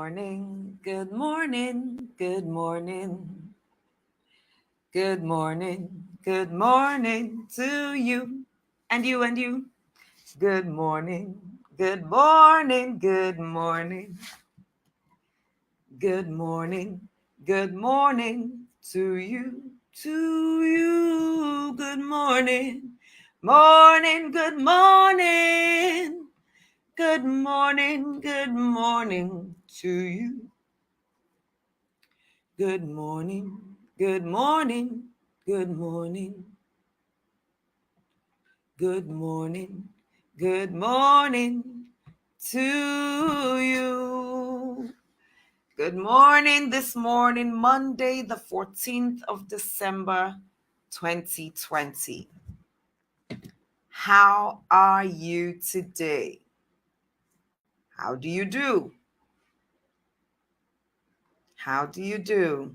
morning, good morning, good morning. Good morning, good morning to you. And you, and you. Good morning, good morning, good morning. Good morning, good morning to you, to you. Good morning, morning, good morning. Good morning, good morning to you. Good morning, good morning, good morning. Good morning, good morning to you. Good morning this morning, Monday, the 14th of December, 2020. How are you today? How do you do? How do you do?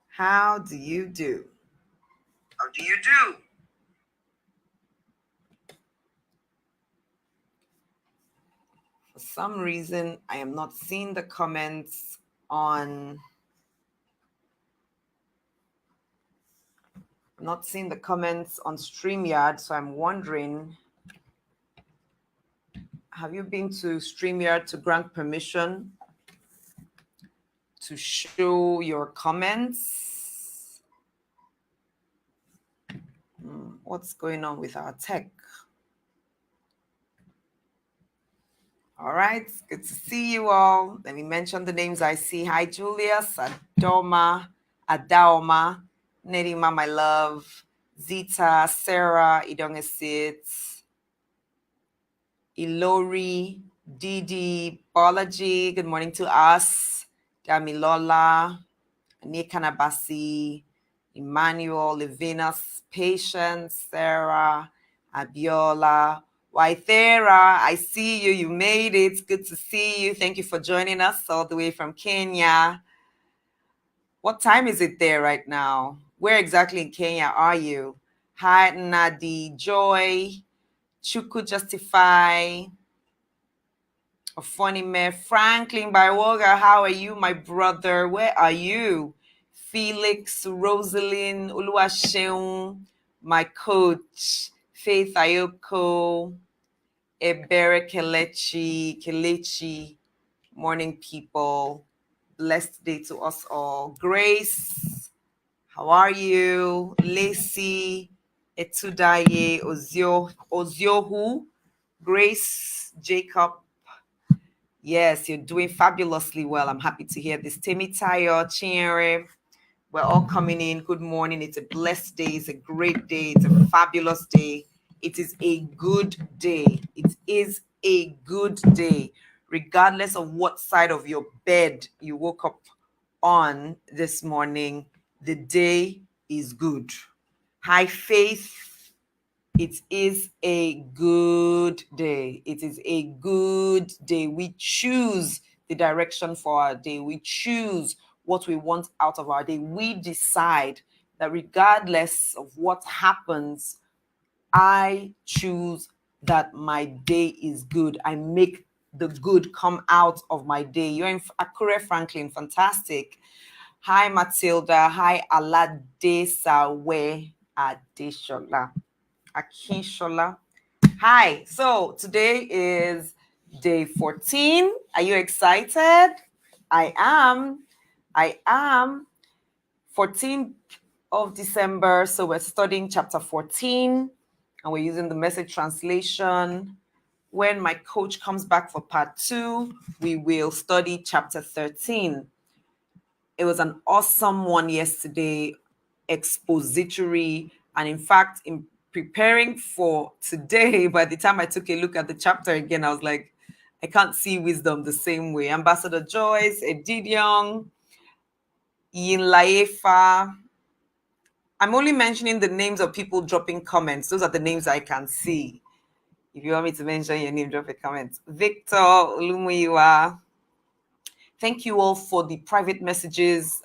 How do you do? How do you do? For some reason, I am not seeing the comments on StreamYard, so I'm wondering, have you been to StreamYard to grant permission to show your comments? What's going on with our tech? All right, good to see you all. Let me mention the names I see. Hi, Julius, Adaoma, Nerima, my love, Zita, Sarah, Idongesit, Ilori, Didi, Balaji, good morning to us, Damilola, Nikanabasi, Emmanuel, Levinas, Patience, Sarah, Abiola, Waithera, I see you. You made it. Good to see you. Thank you for joining us all the way from Kenya. What time is it there right now? Where exactly in Kenya are you? Hi, Nadi, Joy, Chuku Justify, Ofonime, Franklin Bywoga, how are you, my brother? Where are you? Felix, Rosalind, Uluwaseun, my coach, Faith Ayoko, Ebere Kelechi, morning people. Blessed day to us all. Grace, how are you? Lacey, Etudaye, Oziohu, Grace, Jacob. Yes, you're doing fabulously well. I'm happy to hear this. Temitayo, Chinere, we're all coming in. Good morning. It's a blessed day. It's a great day. It's a fabulous day. It is a good day. It is a good day. Regardless of what side of your bed you woke up on this morning, the day is good. High faith. It is a good day. It is a good day. We choose the direction for our day. We choose what we want out of our day. We decide that regardless of what happens, I choose that my day is good. I make the good come out of my day. You're in Akure Franklin. Fantastic. Hi, Matilda. Hi, Alade Sawe Adeshola. Akinshola. Hi. So today is day 14. Are you excited? I am. 14th of December. So we're studying chapter 14 and we're using the Message translation. When my coach comes back for part 2, we will study chapter 13. It was an awesome one yesterday, expository. And in fact, in preparing for today, by the time I took a look at the chapter again, I was like, I can't see wisdom the same way. Ambassador Joyce, Edidion, Yin Laefa. I'm only mentioning the names of people dropping comments. Those are the names I can see. If you want me to mention your name, drop a comment. Victor Olumuyiwa. Thank you all for the private messages.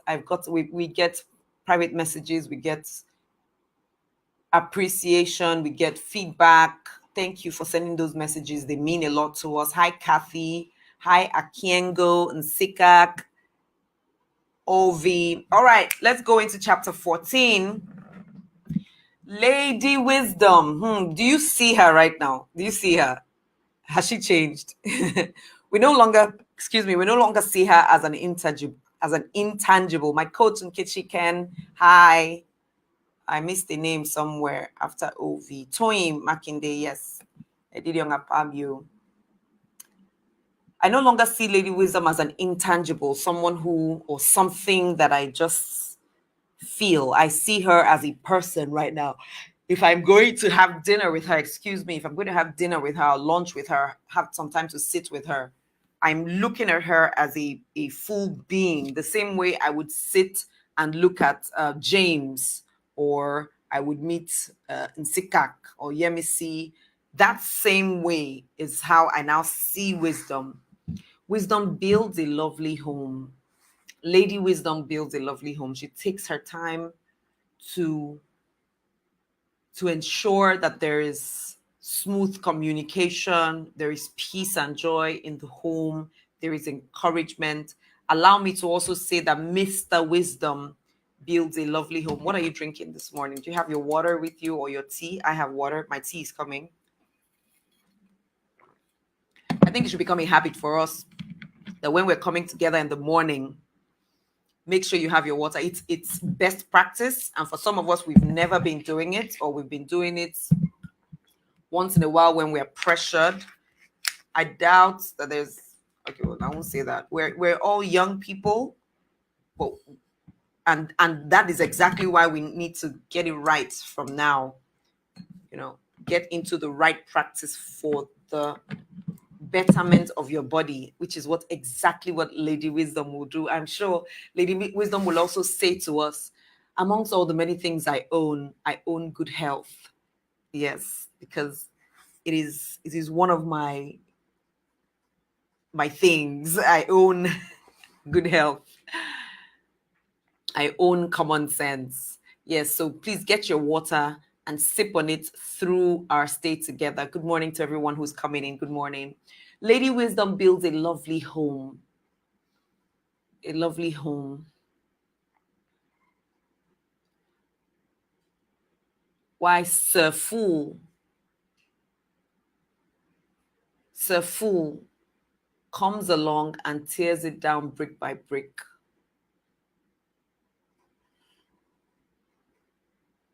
We get private messages, we get appreciation, we get feedback. Thank you for sending those messages. They mean a lot to us. Hi, Kathy. Hi, Akiengo and Sikak. Ovi. All right, let's go into chapter 14. Lady Wisdom. Do you see her right now? Do you see her? Has she changed? we no longer, we no longer see her as an intangible. My coach Nkechi Ken. Hi. I missed the name somewhere after OV. Toyin Makinde, yes. Edidion Apabio. I no longer see Lady Wisdom as an intangible, someone who, or something that I just feel. I see her as a person right now. If I'm going to have dinner with her, if I'm going to have dinner with her, or lunch with her, have some time to sit with her, I'm looking at her as a full being, the same way I would sit and look at James, or I would meet Nsikak or Yemisi. That same way is how I now see Wisdom. Wisdom builds a lovely home. Lady Wisdom builds a lovely home. She takes her time to ensure that there is smooth communication, there is peace and joy in the home, there is encouragement. Allow me to also say that Mr. Wisdom builds a lovely home. What are you drinking this morning? Do you have your water with you or your tea? I have water. My tea is coming. I think it should become a habit for us that when we're coming together in the morning, make sure you have your water. It's best practice. And for some of us, we've never been doing it, or we've been doing it once in a while when we're pressured. I doubt that there's, okay, well, I won't say that. We're all young people, but and that is exactly why we need to get it right from now. Get into the right practice for the betterment of your body, which is exactly what Lady Wisdom will do. I'm sure Lady Wisdom will also say to us, amongst all the many things I own good health. Yes, because it is one of my things. I own good health. I own common sense. Yes, so please get your water and sip on it through our stay together. Good morning to everyone who's coming in. Good morning. Lady Wisdom builds a lovely home. A lovely home. Why Sir Fool comes along and tears it down brick by brick.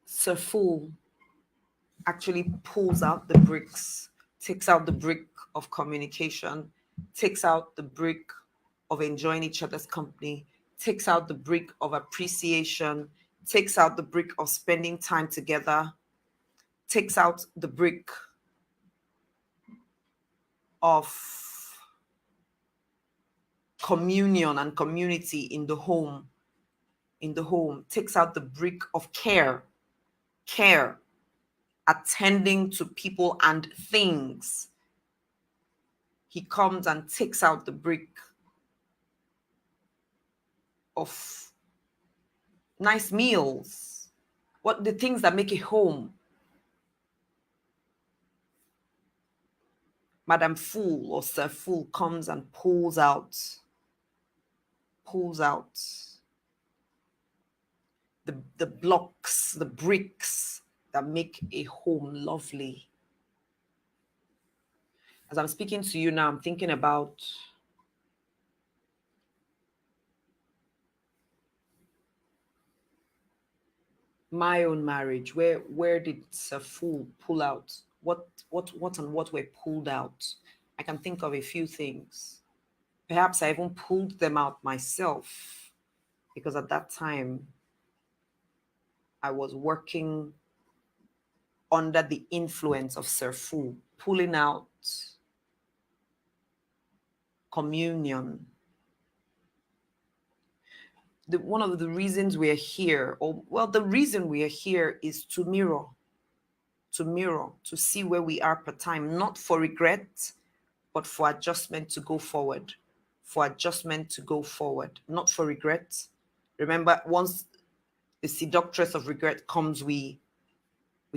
Sir Fool actually pulls out the bricks, takes out the brick of communication, takes out the brick of enjoying each other's company, takes out the brick of appreciation, takes out the brick of spending time together, takes out the brick of communion and community in the home, takes out the brick of care, attending to people and things. He comes and takes out the brick of nice meals, the things that make a home. Madam Fool or Sir Fool comes and pulls out the blocks, the bricks that make a home lovely. As I'm speaking to you now, I'm thinking about my own marriage. Where did Sir Fool pull out? What and what were pulled out? I can think of a few things. Perhaps I even pulled them out myself, because at that time I was working under the influence of Sir Fool, pulling out communion. One of the reasons we are here, the reason we are here is to mirror, to see where we are per time, not for regret, but for adjustment to go forward, not for regret. Remember, once the seductress of regret comes, we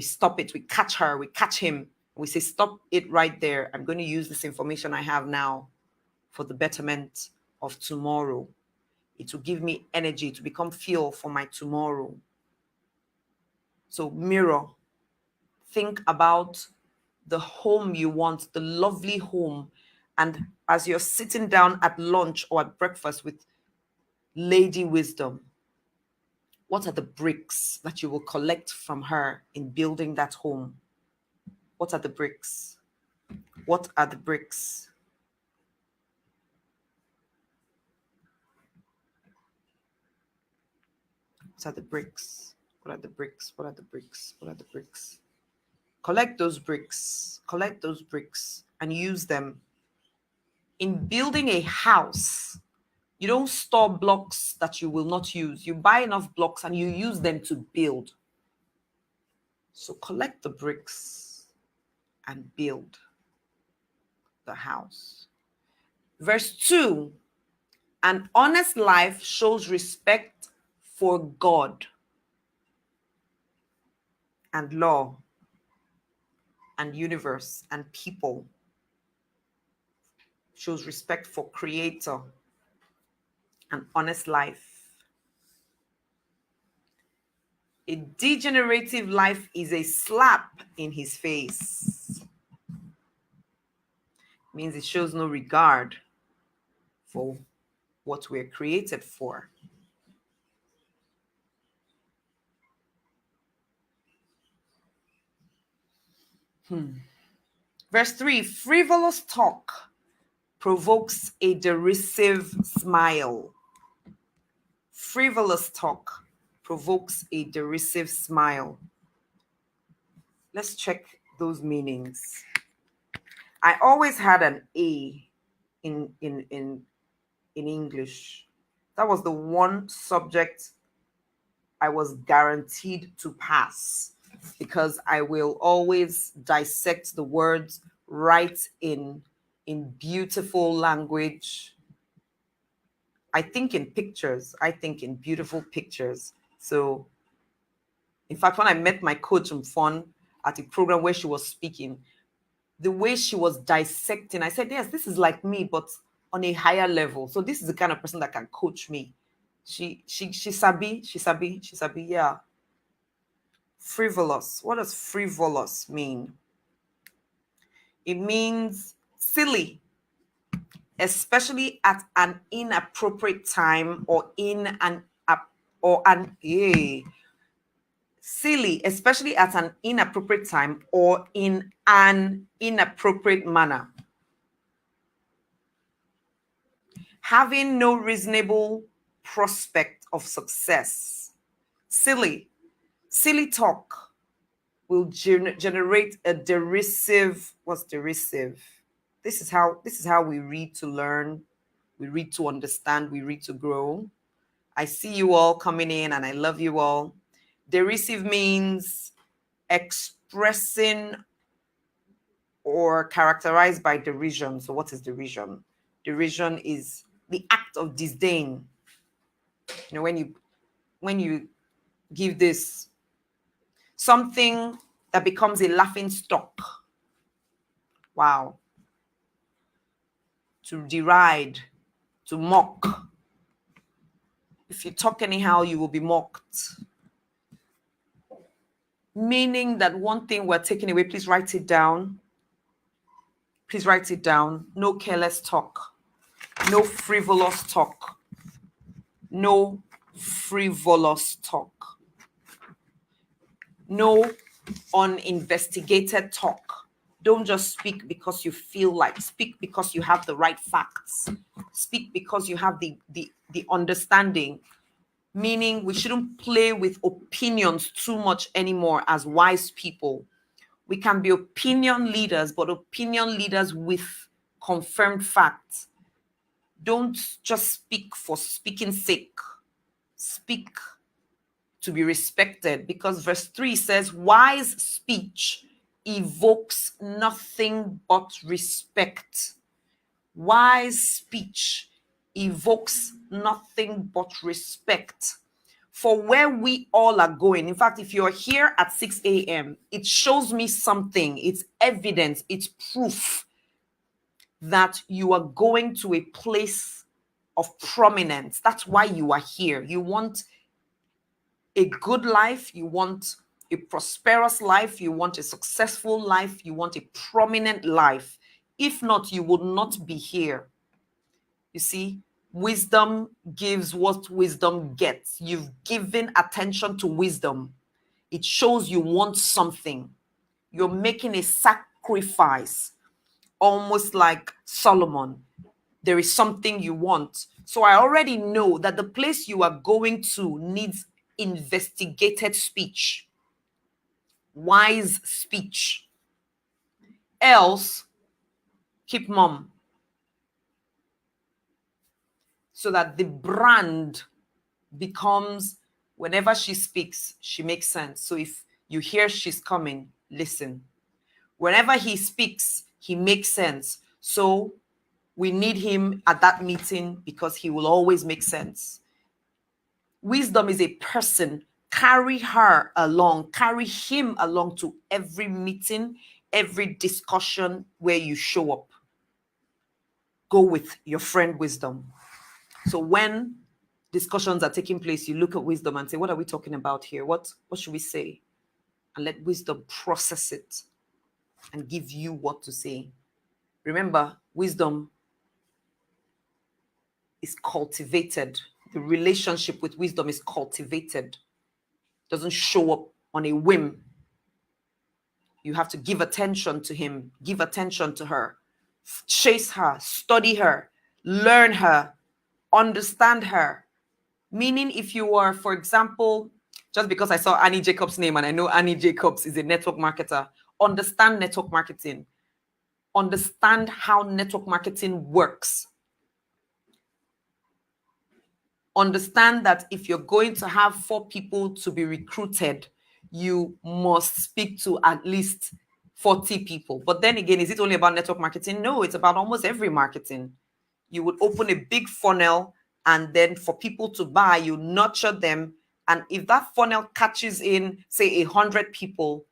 stop it, we catch her, we catch him We say, stop it right there. I'm going to use this information I have now for the betterment of tomorrow. It will give me energy to become fuel for my tomorrow. So mirror, think about the home you want, the lovely home. And as you're sitting down at lunch or at breakfast with Lady Wisdom, what are the bricks that you will collect from her in building that home? What are the bricks? What are the bricks? What are the bricks? What are the bricks? What are the bricks? What are the bricks? Collect those bricks. Collect those bricks and use them. In building a house, you don't store blocks that you will not use. You buy enough blocks and you use them to build. So collect the bricks and build the house. Verse 2, an honest life shows respect for God and law and universe and people. Shows respect for Creator. An honest life. A degenerative life is a slap in his face. Means it shows no regard for what we're created for. Verse 3, frivolous talk provokes a derisive smile. Frivolous talk provokes a derisive smile. Let's check those meanings. I always had an A in English. That was the one subject I was guaranteed to pass because I will always dissect the words, write in beautiful language. I think in pictures. I think in beautiful pictures. So, in fact, when I met my coach in Fun at a program where she was speaking, the way she was dissecting, I said, yes, this is like me, but on a higher level. So this is the kind of person that can coach me. She sabi, yeah. Frivolous. What does frivolous mean? It means silly, especially at an inappropriate time or silly, especially at an inappropriate time or in an inappropriate manner. Having no reasonable prospect of success. Silly talk will generate a derisive. What's derisive? This is how we read to learn, we read to understand, we read to grow. I see you all coming in and I love you all. Derisive means expressing or characterized by derision. So what is derision? Derision is the act of disdain. You know, when you give this something that becomes a laughing stock. Wow. To deride, to mock. If you talk anyhow, you will be mocked. Meaning that one thing we're taking away, please write it down. Please write it down. No careless talk. No frivolous talk. No frivolous talk. No uninvestigated talk. Don't just speak because you feel like. Speak because you have the right facts. Speak because you have the understanding. Meaning we shouldn't play with opinions too much anymore as wise people. We can be opinion leaders, but opinion leaders with confirmed facts. Don't just speak for speaking's sake. Speak to be respected, because verse 3 says, wise speech evokes nothing but respect. Wise speech evokes nothing but respect. for where we all are going. In fact, if you're here at 6 a.m., it shows me something. It's evidence, it's proof that you are going to a place of prominence. That's why you are here. You want a good life, you want a prosperous life, you want a successful life, you want a prominent life. If not, you would not be here. You see, wisdom gives what wisdom gets. You've given attention to wisdom. It shows you want something. You're making a sacrifice, almost like Solomon. There is something you want. So I already know that the place you are going to needs investigated speech, wise speech. Else, keep mum, so that the brand becomes, whenever she speaks, she makes sense. So if you hear she's coming, listen. Whenever he speaks, he makes sense. So we need him at that meeting because he will always make sense. Wisdom is a person. Carry her along, carry him along to every meeting, every discussion where you show up. Go with your friend wisdom. So when discussions are taking place, you look at wisdom and say, what are we talking about here? What should we say? And let wisdom process it and give you what to say. Remember, wisdom is cultivated. The relationship with wisdom is cultivated. It doesn't show up on a whim. You have to give attention to him, give attention to her, chase her, study her, learn her, understand her. Meaning, if you are, for example, just because I saw Annie Jacobs' name and I know Annie Jacobs is a network marketer, understand network marketing. Understand how network marketing works. Understand that if you're going to have 4 people to be recruited, you must speak to at least 40 people. But then again, is it only about network marketing? No, it's about almost every marketing. You would open a big funnel, and then for people to buy, you nurture them. And if that funnel catches in, say, 100 people,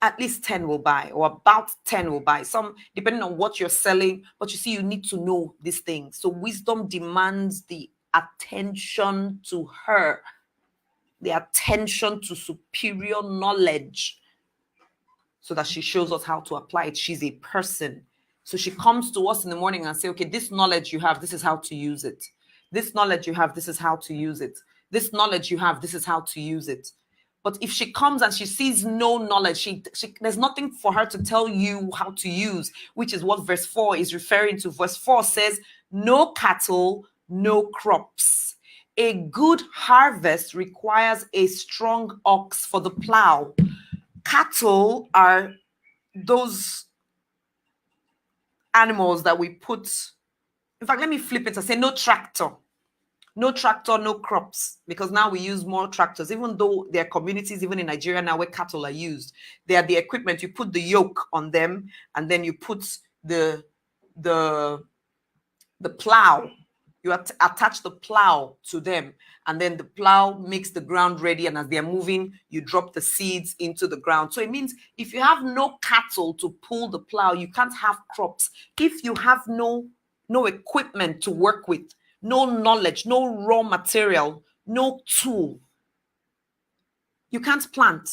at least 10 will buy, or about 10 will buy. Some, depending on what you're selling. But you see, you need to know these things. So wisdom demands the attention to her, the attention to superior knowledge, so that she shows us how to apply it. She's a person. So she comes to us in the morning and say, okay, this knowledge you have, this is how to use it. This knowledge you have, this is how to use it. This knowledge you have, this is how to use it. But if she comes and she sees no knowledge, there's nothing for her to tell you how to use, which is what verse 4 is referring to. Verse 4 says, no cattle, no crops. A good harvest requires a strong ox for the plow. Cattle are those animals that we put. In fact, let me flip it and say no tractor. No tractor, no crops, because now we use more tractors, even though there are communities, even in Nigeria now, where cattle are used. They are the equipment. You put the yoke on them, and then you put the plow. You attach the plow to them, and then the plow makes the ground ready. And as they're moving, you drop the seeds into the ground. So it means if you have no cattle to pull the plow, you can't have crops. If you have no equipment to work with, no knowledge, no raw material, no tool, you can't plant.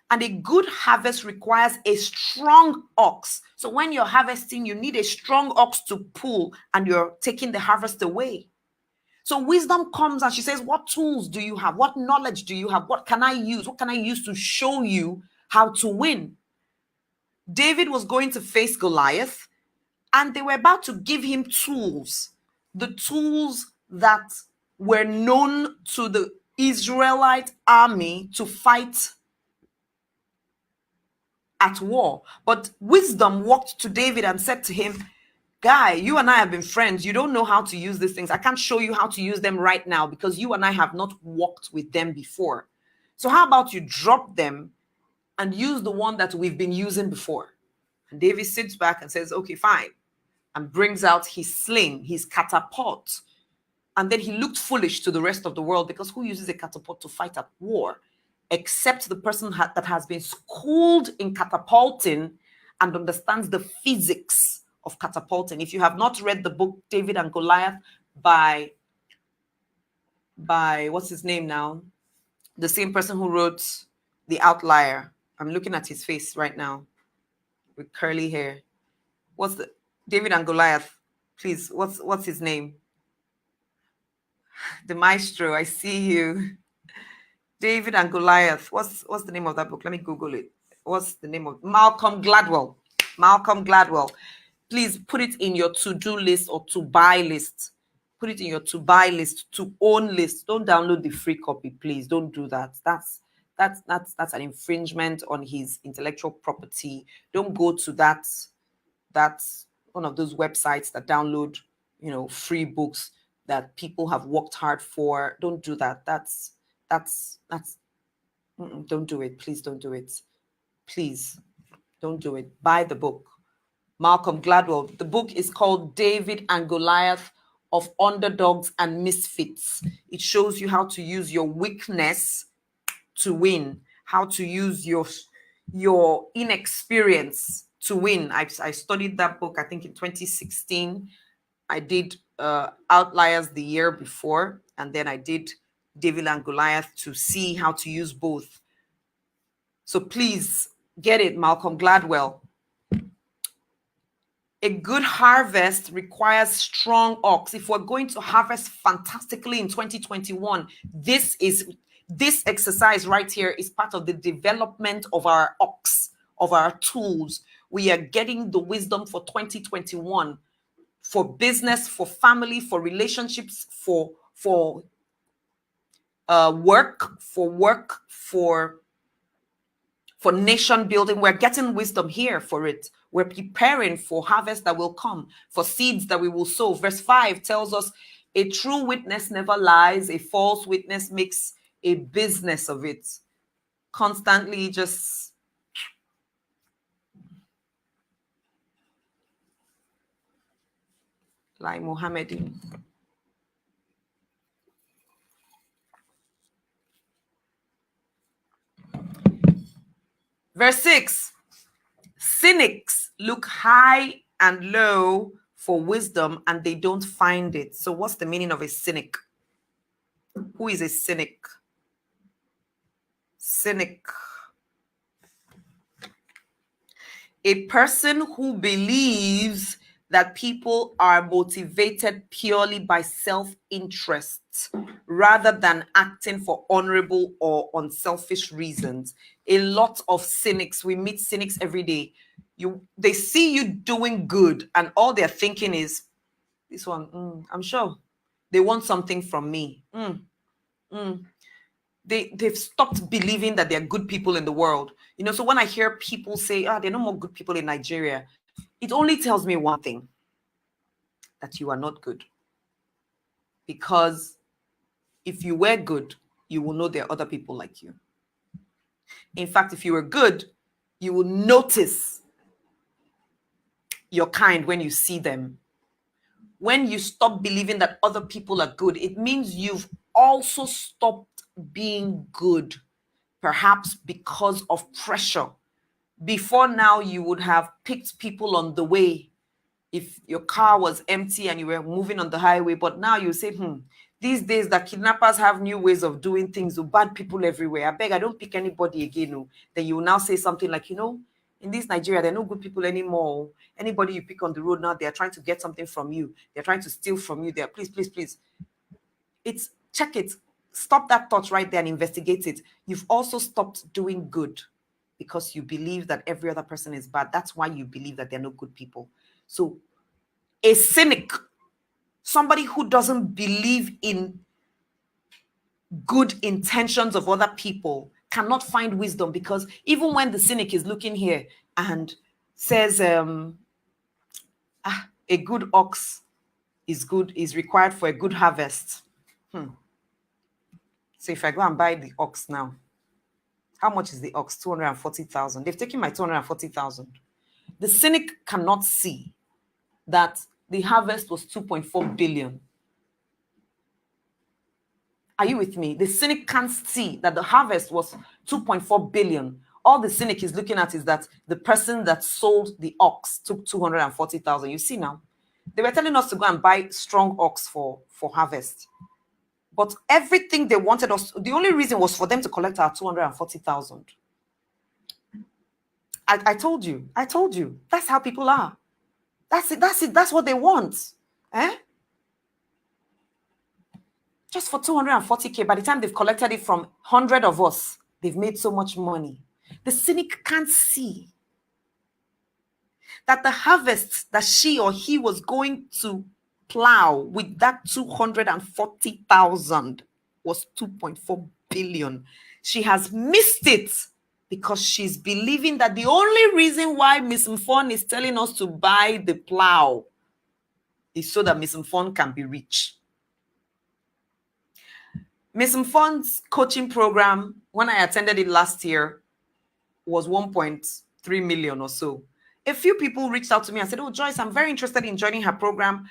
And a good harvest requires a strong ox. So when you're harvesting, you need a strong ox to pull, and you're taking the harvest away. So wisdom comes and she says, what tools do you have? What knowledge do you have? What can I use? What can I use to show you how to win? David was going to face Goliath, and they were about to give him tools. The tools that were known to the Israelite army to fight at war. But wisdom walked to David and said to him, guy, you and I have been friends. You don't know how to use these things. I can't show you how to use them right now because you and I have not walked with them before. So how about you drop them and use the one that we've been using before? And David sits back and says, okay, fine. And brings out his sling, his catapult. And then he looked foolish to the rest of the world, because who uses a catapult to fight at war? Except the person that has been schooled in catapulting and understands the physics of catapulting. If you have not read the book David and Goliath by what's his name now? The same person who wrote The Outlier. I'm looking at his face right now with curly hair. What's the David and Goliath? Please, what's his name? The maestro, I see you. David and Goliath. What's the name of that book? Let me Google it. What's the name of Malcolm Gladwell? Malcolm Gladwell. Please put it in your to-do list or to-buy list. Put it in your to-buy list, to-own list. Don't download the free copy, please. Don't do that. That's an infringement on his intellectual property. Don't go to that's one of those websites that download, free books that people have worked hard for. Don't do that. Don't do it. Please don't do it. Please don't do it. Buy the book. Malcolm Gladwell. The book is called David and Goliath of Underdogs and Misfits. It shows you how to use your weakness to win, how to use your inexperience to win. I studied that book, I think in 2016. I did Outliers the year before, and then I did David and Goliath to see how to use both. So please get it, Malcolm Gladwell. A good harvest requires strong ox. If we're going to harvest fantastically in 2021, this exercise right here is part of the development of our ox, of our tools. We are getting the wisdom for 2021, for business, for family, for relationships, for work, for nation building. We're getting wisdom here for it. We're preparing for harvest that will come, for seeds that we will sow. Verse 5 tells us a true witness never lies. A false witness makes a business of it. Constantly just like Mohammedan. Verse 6. Cynics look high and low for wisdom, and they don't find it. So what's the meaning of a cynic? Who is a cynic? Cynic. A person who believes that people are motivated purely by self-interest rather than acting for honorable or unselfish reasons. A lot of cynics, we meet cynics every day. They see you doing good, and all they're thinking is, this one, I'm sure they want something from me. They've stopped believing that they're good people in the world. So when I hear people say, there are no more good people in Nigeria, it only tells me one thing, that you are not good. Because if you were good, you will know there are other people like you. In fact, if you were good, you will notice your kind when you see them. When you stop believing that other people are good, it means you've also stopped being good, perhaps because of pressure. Before now, you would have picked people on the way if your car was empty and you were moving on the highway. But now you say, these days the kidnappers have new ways of doing things, bad people everywhere. I beg, I don't pick anybody again. Then you will now say something like, in this Nigeria, there are no good people anymore. Anybody you pick on the road now, they are trying to get something from you. They're trying to steal from you. They're please. Check it. Stop that thought right there and investigate it. You've also stopped doing good because you believe that every other person is bad. That's why you believe that there are no good people. So a cynic, somebody who doesn't believe in good intentions of other people, cannot find wisdom, because even when the cynic is looking here and says, a good ox is required for a good harvest. So if I go and buy the ox now, how much is the ox? 240,000. They've taken my 240,000. The cynic cannot see that the harvest was 2.4 billion. Are you with me? The cynic can't see that the harvest was 2.4 billion. All the cynic is looking at is that the person that sold the ox took 240,000. You see now, they were telling us to go and buy strong ox for harvest. But everything they wanted us, the only reason was for them to collect our 240,000. I told you. That's how people are. That's it. That's what they want. Eh? Just for 240K, by the time they've collected it from 100 of us, they've made so much money. The cynic can't see that the harvest that she or he was going to plow with that 240,000 was 2.4 billion. She has missed it because she's believing that the only reason why Miss Mfon is telling us to buy the plow is so that Miss Mfon can be rich. Miss Mfon's coaching program, when I attended it last year, was 1.3 million or so. A few people reached out to me and said, "Oh, Joyce, I'm very interested in joining her program."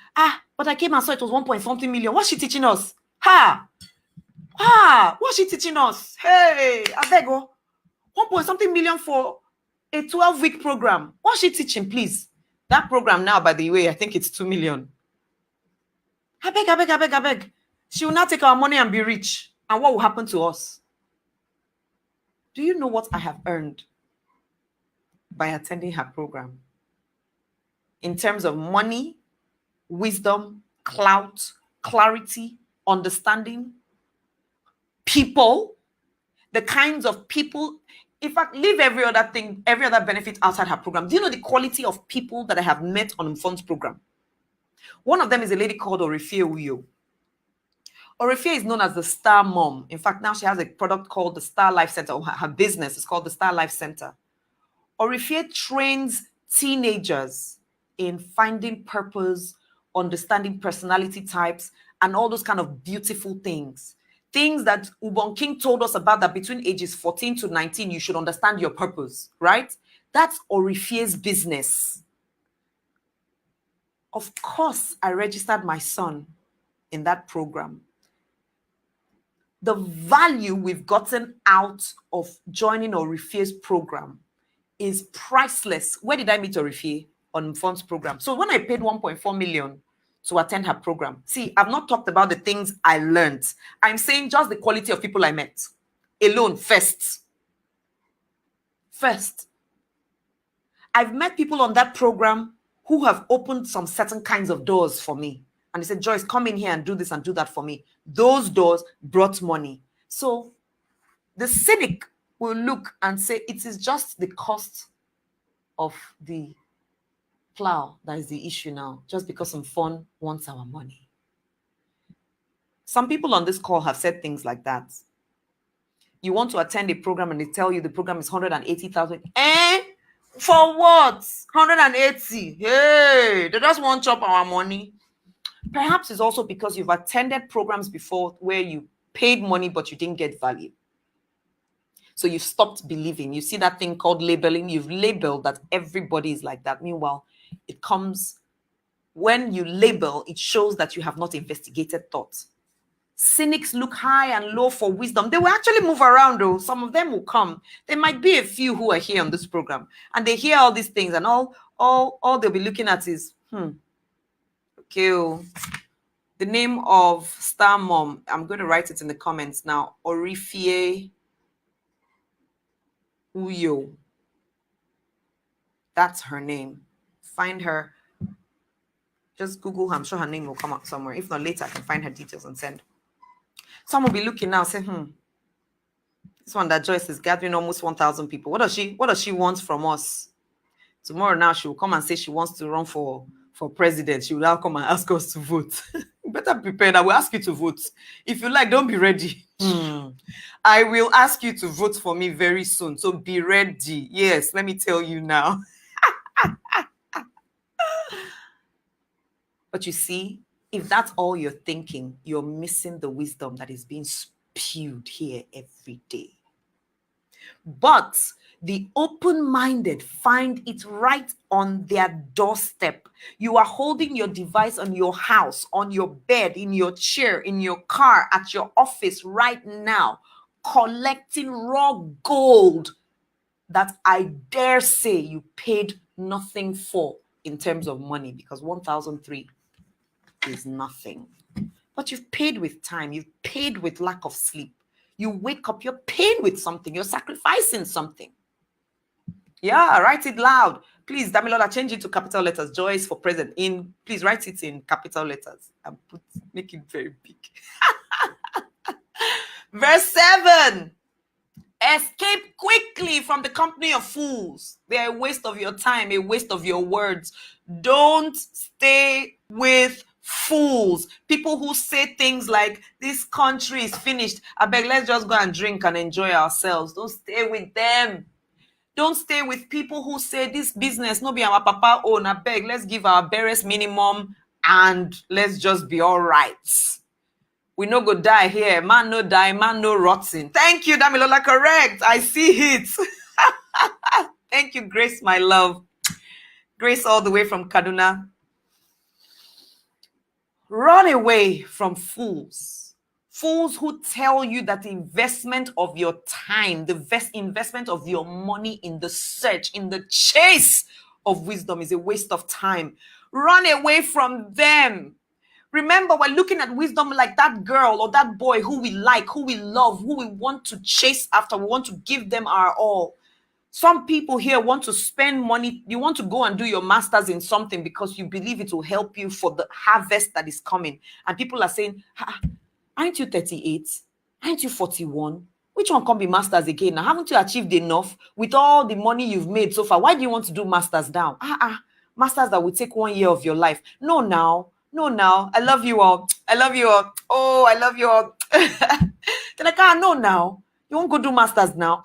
But I came and saw it was 1.something million. What's she teaching us? What's she teaching us? Hey, I beg you. 1.something million for a 12-week program. What's she teaching, please? That program now, by the way, I think it's 2 million. I beg. She will now take our money and be rich. And what will happen to us? Do you know what I have earned by attending her program? In terms of money, wisdom, clout, clarity, understanding, people, the kinds of people. In fact, leave every other thing, every other benefit outside her program. Do you know the quality of people that I have met on Mfon's program? One of them is a lady called Orifie Uyo. Orifie is known as the Star Mom. In fact, now she has a product called the Star Life Center. Her business is called the Star Life Center. Orifie trains teenagers in finding purpose, understanding personality types, and all those kind of beautiful things. Things that Ubon King told us about, that between ages 14 to 19, you should understand your purpose, right? That's Orifie's business. Of course, I registered my son in that program. The value we've gotten out of joining Orifie's program is priceless. Where did I meet Orifie? On Mfon's program. So when I paid 1.4 million to attend her program, see, I've not talked about the things I learned. I'm saying just the quality of people I met alone first. I've met people on that program who have opened some certain kinds of doors for me. And they said, "Joyce, come in here and do this and do that for me." Those doors brought money. So the cynic will look and say, it is just the cost of the plow that is the issue now, just because Mfon wants our money. Some people on this call have said things like that. You want to attend a program and they tell you the program is 180,000. For what? 180. Hey, they just want to chop our money. Perhaps it's also because you've attended programs before where you paid money but you didn't get value. So you've stopped believing. You see that thing called labeling. You've labeled that everybody is like that. Meanwhile, it comes when you label, it shows that you have not investigated thought. Cynics look high and low for wisdom. They will actually move around though. Some of them will come. There might be a few who are here on this program and they hear all these things and all they'll be looking at is, okay, the name of Star Mom. I'm going to write it in the comments now. Orifie Uyo. That's her name. Find her. Just Google her. I'm sure her name will come up somewhere. If not, later I can find her details and send. Some will be looking now, say, this one that Joyce is gathering almost 1,000 people. What does she want from us? Tomorrow now she will come and say she wants to run for president. She will now come and ask us to vote. Better prepare. I will ask you to vote. If you like, don't be ready. I will ask you to vote for me very soon. So be ready. Yes, let me tell you now. But you see, if that's all you're thinking, you're missing the wisdom that is being spewed here every day. But the open-minded find it right on their doorstep. You are holding your device on your house, on your bed, in your chair, in your car, at your office right now, collecting raw gold that I dare say you paid nothing for in terms of money, because 1,003 is nothing. But you've paid with time, you've paid with lack of sleep. You wake up, you're paying with something, you're sacrificing something. Yeah, write it loud. Please, Damilola, change it to capital letters. Joyce for present. Please write it in capital letters and make it very big. Verse 7. Escape quickly from the company of fools. They are a waste of your time, a waste of your words. Don't stay with fools. People who say things like, this country is finished. I beg, let's just go and drink and enjoy ourselves. Don't stay with them. Don't stay with people who say this business no be our papa own. I beg, let's give our barest minimum and let's just be all right. We no go die here. Man no die, man no rotten. Thank you, Damilola. Correct. I see it. Thank you, Grace, my love. Grace all the way from Kaduna. Run away from fools. Fools who tell you that the investment of your time, the investment of your money in the search, in the chase of wisdom is a waste of time. Run away from them. Remember, we're looking at wisdom like that girl or that boy who we like, who we love, who we want to chase after. We want to give them our all. Some people here want to spend money. You want to go and do your master's in something because you believe it will help you for the harvest that is coming. And people are saying, aren't you 38? Aren't you 41? Which one can be masters again? Now, haven't you achieved enough with all the money you've made so far? Why do you want to do masters now? Masters that will take 1 year of your life. No, now. I love you all. Oh, I love you all. They're like, no, now. You won't go do masters now.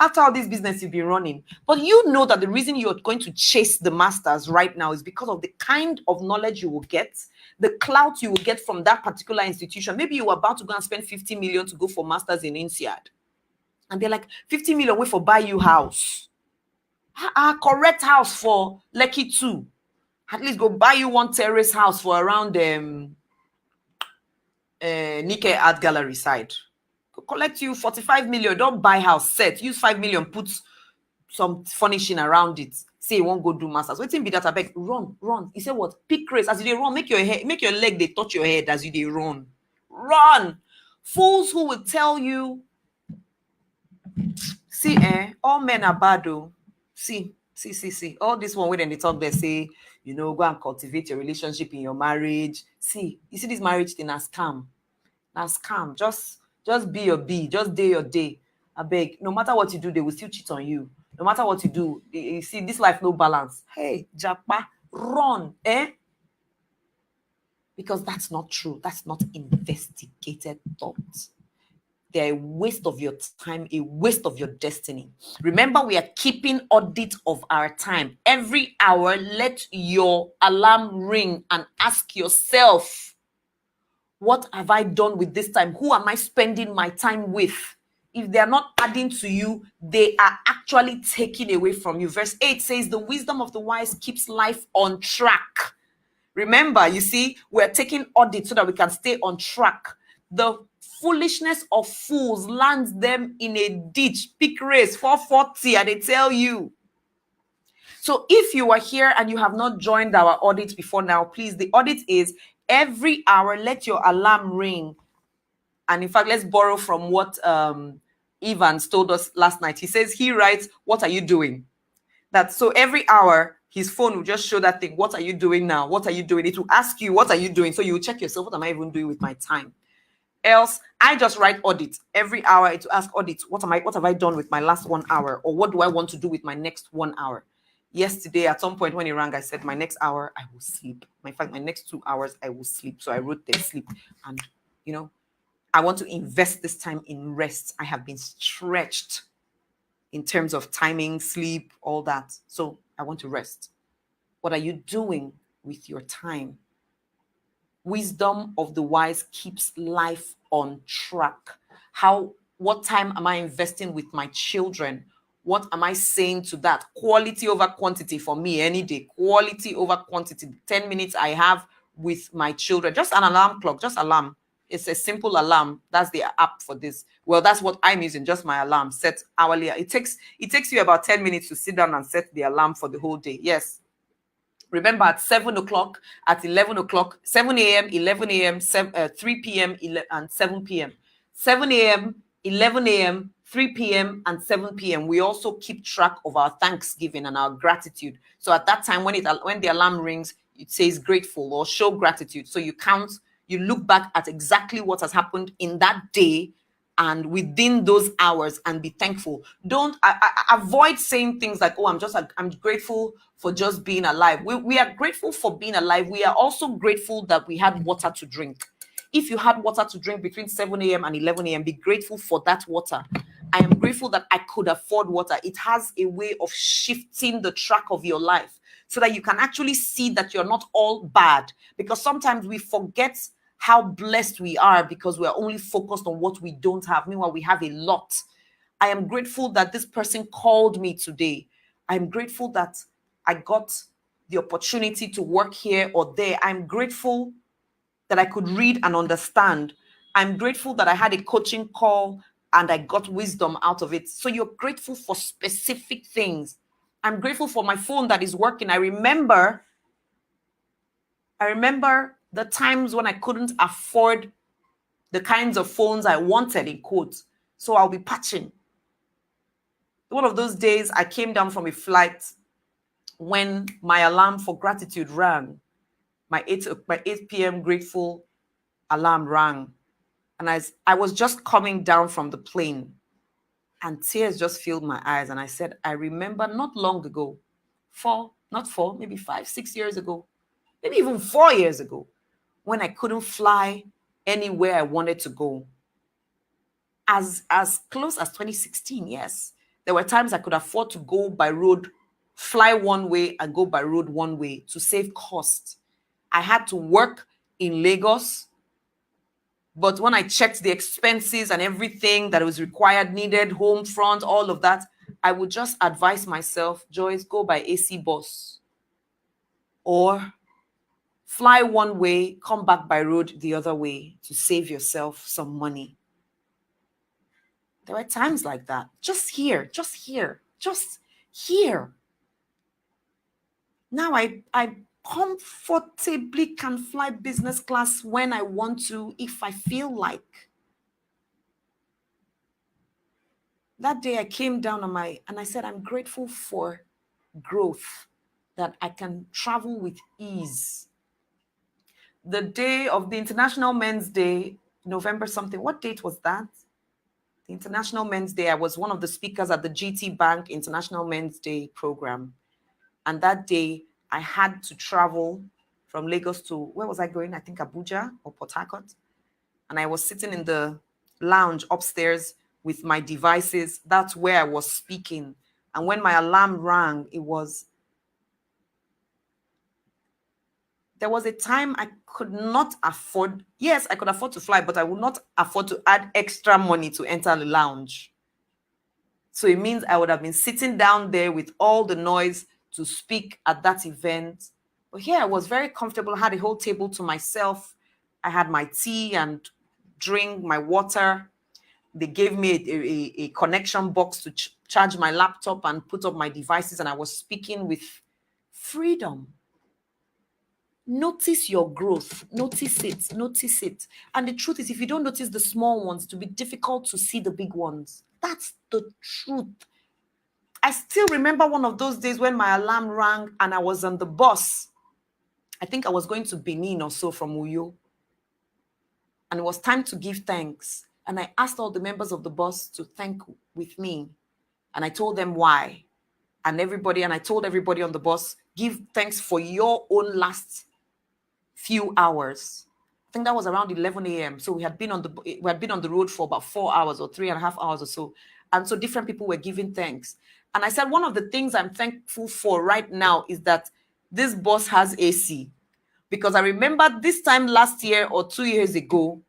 After all this business you've been running. But you know that the reason you're going to chase the masters right now is because of the kind of knowledge you will get, the clout you will get from that particular institution. Maybe you were about to go and spend 50 million to go for masters in INSEAD. And they're like, 50 million wait for buy you house. Correct house for Lekki 2. At least go buy you one terrace house for around Nike Art Gallery side. Go collect you 45 million. Don't buy house set. Use 5 million. Put some furnishing around it. Say you won't go do masters. Waiting be that I beg. Run. He said what? Pick race. As you dey run, make your leg they touch your head as you dey run. Run. Fools who will tell you, see, all men are bad though. See. All this one when they talk, they say, go and cultivate your relationship in your marriage. See, you see this marriage thing as scam. Just be your be. Just day your day. I beg. No matter what you do, they will still cheat on you. No matter what you do, you see this life no balance. Hey, Japa, run, Because that's not true. That's not investigated thought. They're a waste of your time, a waste of your destiny. Remember, we are keeping audit of our time. Every hour, let your alarm ring and ask yourself, what have I done with this time? Who am I spending my time with? If they're not adding to you, they are actually taking away from you. Verse 8 says, the wisdom of the wise keeps life on track. Remember, you see, we're taking audit so that we can stay on track. The foolishness of fools lands them in a ditch. Pick race 440, and they tell you. So if you are here and you have not joined our audit before now, please, the audit is every hour, let your alarm ring. And in fact, let's borrow from what Evans told us last night. He says, he writes, what are you doing? That so every hour, his phone will just show that thing. What are you doing now? What are you doing? It will ask you, what are you doing? So you will check yourself. What am I even doing with my time? Else, I just write audit. Every hour, it will ask audit. What have I done with my last 1 hour? Or what do I want to do with my next 1 hour? Yesterday, at some point when he rang, I said, my next hour, I will sleep. In fact, my next 2 hours, I will sleep. So I wrote there, sleep. And, I want to invest this time in rest. I have been stretched in terms of timing, sleep, all that. So I want to rest. What are you doing with your time? Wisdom of the wise keeps life on track. How What time am I investing with my children? What am I saying to that? Quality over quantity for me any day. Quality over quantity. 10 minutes I have with my children. Just an alarm clock, just alarm. It's a simple alarm. That's the app for this. Well, that's what I'm using, just my alarm set hourly. It takes you about 10 minutes to sit down and set the alarm for the whole day. Yes. Remember, at 7 o'clock, at 11 o'clock, 7 a.m., 11 a.m., 3 p.m., and 7 p.m. 7 a.m., 11 a.m., 3 p.m., and 7 p.m. We also keep track of our Thanksgiving and our gratitude. So at that time, when the alarm rings, it says grateful or show gratitude. So you count, you look back at exactly what has happened in that day and within those hours and be thankful. Don't avoid saying things like, oh, I'm grateful for just being alive. We are grateful for being alive. We are also grateful that we had water to drink. If you had water to drink between 7 a.m. and 11 a.m., be grateful for that water. I am grateful that I could afford water. It has a way of shifting the track of your life so that you can actually see that you're not all bad. Because sometimes we forget how blessed we are because we're only focused on what we don't have. Meanwhile, we have a lot. I am grateful that this person called me today. I'm grateful that I got the opportunity to work here or there. I'm grateful that I could read and understand. I'm grateful that I had a coaching call and I got wisdom out of it. So you're grateful for specific things. I'm grateful for my phone that is working. I remember the times when I couldn't afford the kinds of phones I wanted, in quotes. So I'll be patching. One of those days, I came down from a flight when my alarm for gratitude rang. My 8 p.m. grateful alarm rang. And I was just coming down from the plane and tears just filled my eyes. And I said, I remember not long ago, maybe 5, 6 years ago, maybe even 4 years ago, when I couldn't fly anywhere I wanted to go. As close as 2016, yes. There were times I could afford to go by road, fly one way and go by road one way to save cost. I had to work in Lagos, but when I checked the expenses and everything that was required, needed, home front, all of that, I would just advise myself, Joyce, go by AC bus or fly one way, come back by road the other way to save yourself some money. There were times like that. Just here. Now I comfortably can fly business class when I want to, if I feel like. That day I came down and I said, I'm grateful for growth, that I can travel with ease. The day of the International Men's Day, November something, what date was that? The International Men's Day, I was one of the speakers at the GT Bank International Men's Day program. And that day, I had to travel from Lagos to, where was I going? I think Abuja or Port Harcourt. And I was sitting in the lounge upstairs with my devices. That's where I was speaking. And when my alarm rang, there was a time I could not afford, yes, I could afford to fly, but I would not afford to add extra money to enter the lounge. So it means I would have been sitting down there with all the noise to speak at that event. But here I was very comfortable. I had a whole table to myself. I had my tea and drink, my water. They gave me a connection box to charge my laptop and put up my devices. And I was speaking with freedom. Notice your growth. Notice it. And the truth is, if you don't notice the small ones, it will be difficult to see the big ones. That's the truth. I still remember one of those days when my alarm rang and I was on the bus. I think I was going to Benin or so from Uyo. And it was time to give thanks. And I asked all the members of the bus to thank with me. And I told them why. And I told everybody on the bus, give thanks for your own last few hours. I think that was around 11 a.m. So we had been on the road for about 4 hours or 3.5 hours or so. And so different people were giving thanks. And I said, one of the things I'm thankful for right now is that this bus has AC. Because I remember this time last year or 2 years ago,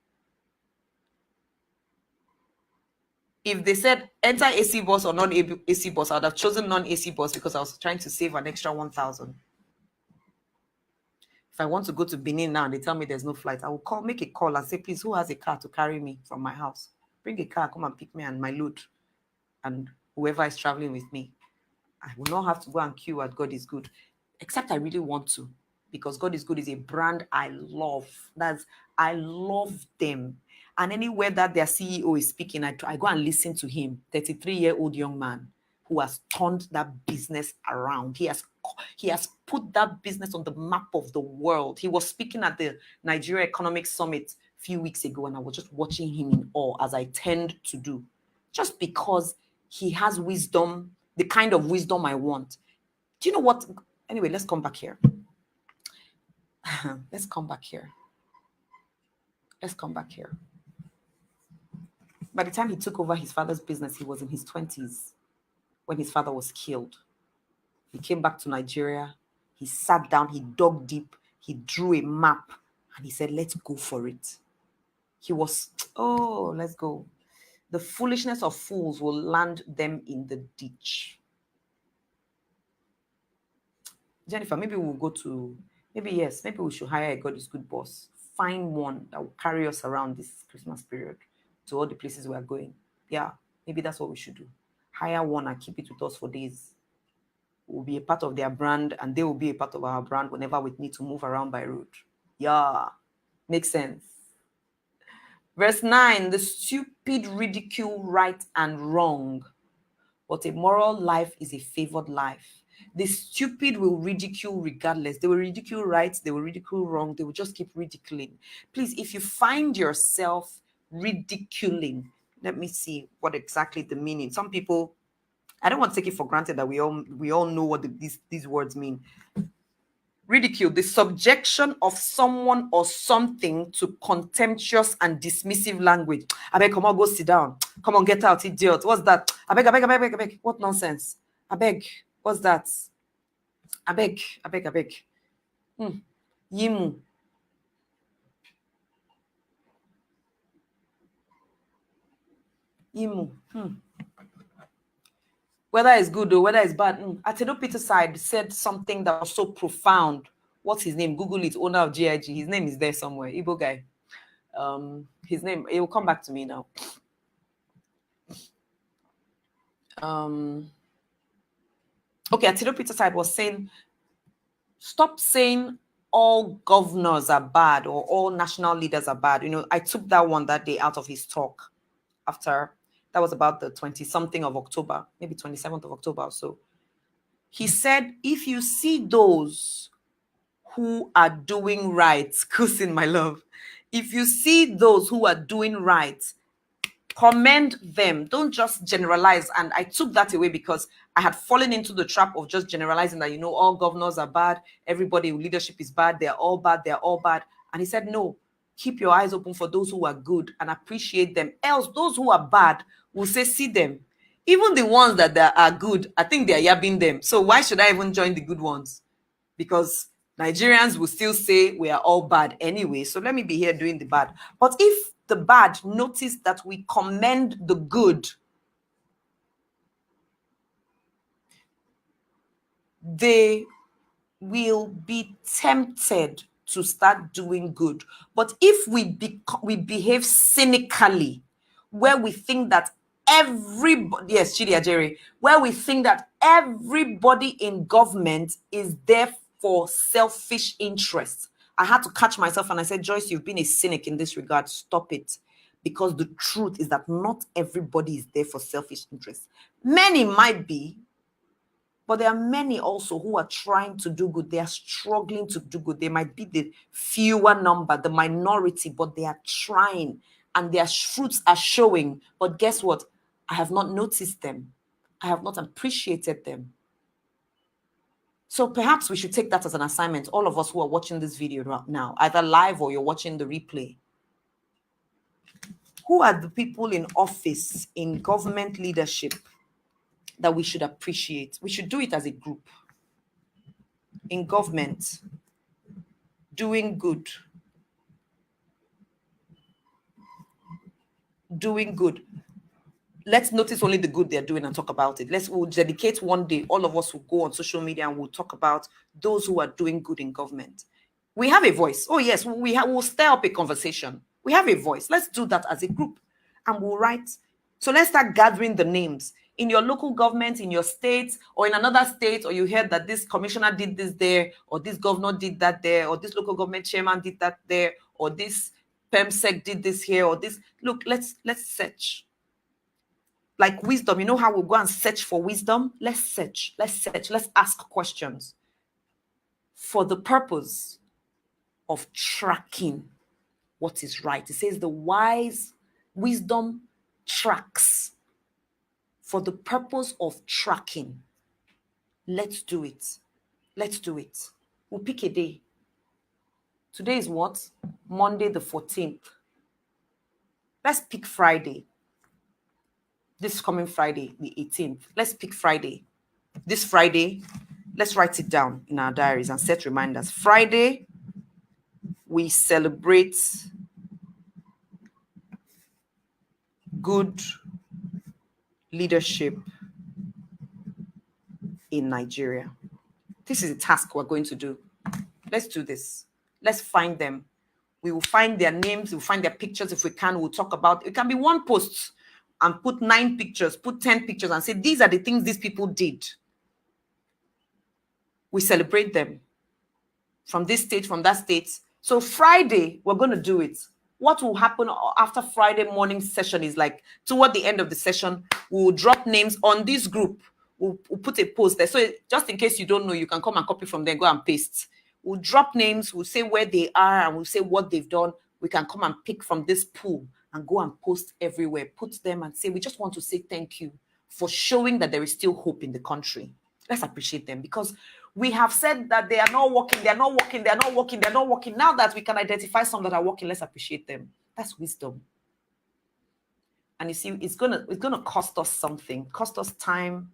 if they said enter AC bus or non-AC bus, I would have chosen non-AC bus because I was trying to save an extra 1,000. If I want to go to Benin now and they tell me there's no flight, I will make a call and say, please, who has a car to carry me from my house? Bring a car, come and pick me and my load and whoever is traveling with me. I will not have to go and queue at God is Good, except I really want to, because God is Good is a brand I love. I love them. And anywhere that their CEO is speaking, I go and listen to him. 33-year-old young man who has turned that business around. He has put that business on the map of the world. He was speaking at the Nigeria Economic Summit a few weeks ago, and I was just watching him in awe, as I tend to do, just because he has wisdom, the kind of wisdom I want. Do you know what? Anyway, let's come back here. Let's come back here. By the time he took over his father's business, he was in his 20s when his father was killed. He came back to Nigeria. He sat down, he dug deep, he drew a map, and he said, let's go for it. He was, let's go. The foolishness of fools will land them in the ditch. Jennifer, maybe we should hire a God is Good boss. Find one that will carry us around this Christmas period to all the places we are going. Yeah, maybe that's what we should do. Hire one and keep it with us for days. We'll be a part of their brand and they will be a part of our brand whenever we need to move around by road. Yeah, makes sense. Verse 9, the stupid ridicule right and wrong, but a moral life is a favored life. The stupid will ridicule regardless. They will ridicule right, they will ridicule wrong, they will just keep ridiculing. Please, if you find yourself ridiculing, let me see what exactly the meaning. Some people, I don't want to take it for granted that we all know what these words mean. Ridicule, the subjection of someone or something to contemptuous and dismissive language. I beg, come on, go sit down. Come on, get out, idiot. What's that? I beg. What nonsense? I beg. What's that? I beg. Yimu. Whether it's good or whether it's bad. Atedo Peter side said something that was so profound. What's his name? Google it, owner of GIG. His name is there somewhere. Igbo guy. His name, it will come back to me now. Okay, Atedo Peter side was saying, stop saying all governors are bad or all national leaders are bad. You know, I took that one that day out of his talk after, that was about the 20-something of October, maybe 27th of October or so. He said, if you see those who are doing right, Kusin, my love, if you see those who are doing right, commend them. Don't just generalize. And I took that away because I had fallen into the trap of just generalizing that, you know, all governors are bad. Everybody in leadership is bad. They're all bad. And he said, no, keep your eyes open for those who are good and appreciate them. Else, those who are bad will say, see them. Even the ones that are good, I think they're yabbing them. So why should I even join the good ones? Because Nigerians will still say we are all bad anyway. So let me be here doing the bad. But if the bad notice that we commend the good, they will be tempted to start doing good. But if we behave cynically, where we think that everybody, yes, Chidi Ajere, where we think that everybody in government is there for selfish interests. I had to catch myself and I said, Joyce, you've been a cynic in this regard. Stop it. Because the truth is that not everybody is there for selfish interests. Many might be, but there are many also who are trying to do good. They are struggling to do good. They might be the fewer number, the minority, but they are trying and their fruits are showing. But guess what? I have not noticed them. I have not appreciated them. So perhaps we should take that as an assignment. All of us who are watching this video right now, either live or you're watching the replay. Who are the people in office, in government leadership that we should appreciate? We should do it as a group. In government, doing good. let's notice only the good they're doing and talk about it. We'll dedicate one day, all of us will go on social media and we'll talk about those who are doing good in government. We have a voice. Oh yes, we'll stir up a conversation. We have a voice. Let's do that as a group and we'll write. So let's start gathering the names in your local government, in your state, or in another state, or you heard that this commissioner did this there, or this governor did that there, or this local government chairman did that there, or this PEMSEC did this here, or this. Look, let's search. Like wisdom, you know how we'll go and search for wisdom? Let's search, let's ask questions for the purpose of tracking what is right. It says the wise wisdom tracks. For the purpose of tracking, let's do it. Let's do it. We'll pick a day. Today is what? Monday the 14th. Let's pick Friday. This coming Friday, the 18th. Let's pick Friday. This Friday, let's write it down in our diaries and set reminders. Friday, we celebrate good leadership in Nigeria. This is a task we're going to do. Let's do this. Let's find them. We will find their names. We'll find their pictures if we can. We'll talk about it. It can be one post and put 9 pictures, put 10 pictures and say, these are the things these people did. We celebrate them from this state, from that state. So Friday, we're going to do it. What will happen after Friday morning session is like, toward the end of the session, we'll drop names on this group. We'll put a post there. So just in case you don't know, you can come and copy from there, go and paste. We'll drop names, we'll say where they are, and we'll say what they've done. We can come and pick from this pool and go and post everywhere. Put them and say, we just want to say thank you for showing that there is still hope in the country. Let's appreciate them, because we have said that they are not working, they're not working, they're not working, they're not working. Now that we can identify some that are working, let's appreciate them. That's wisdom. And you see, it's gonna cost us something, cost us time,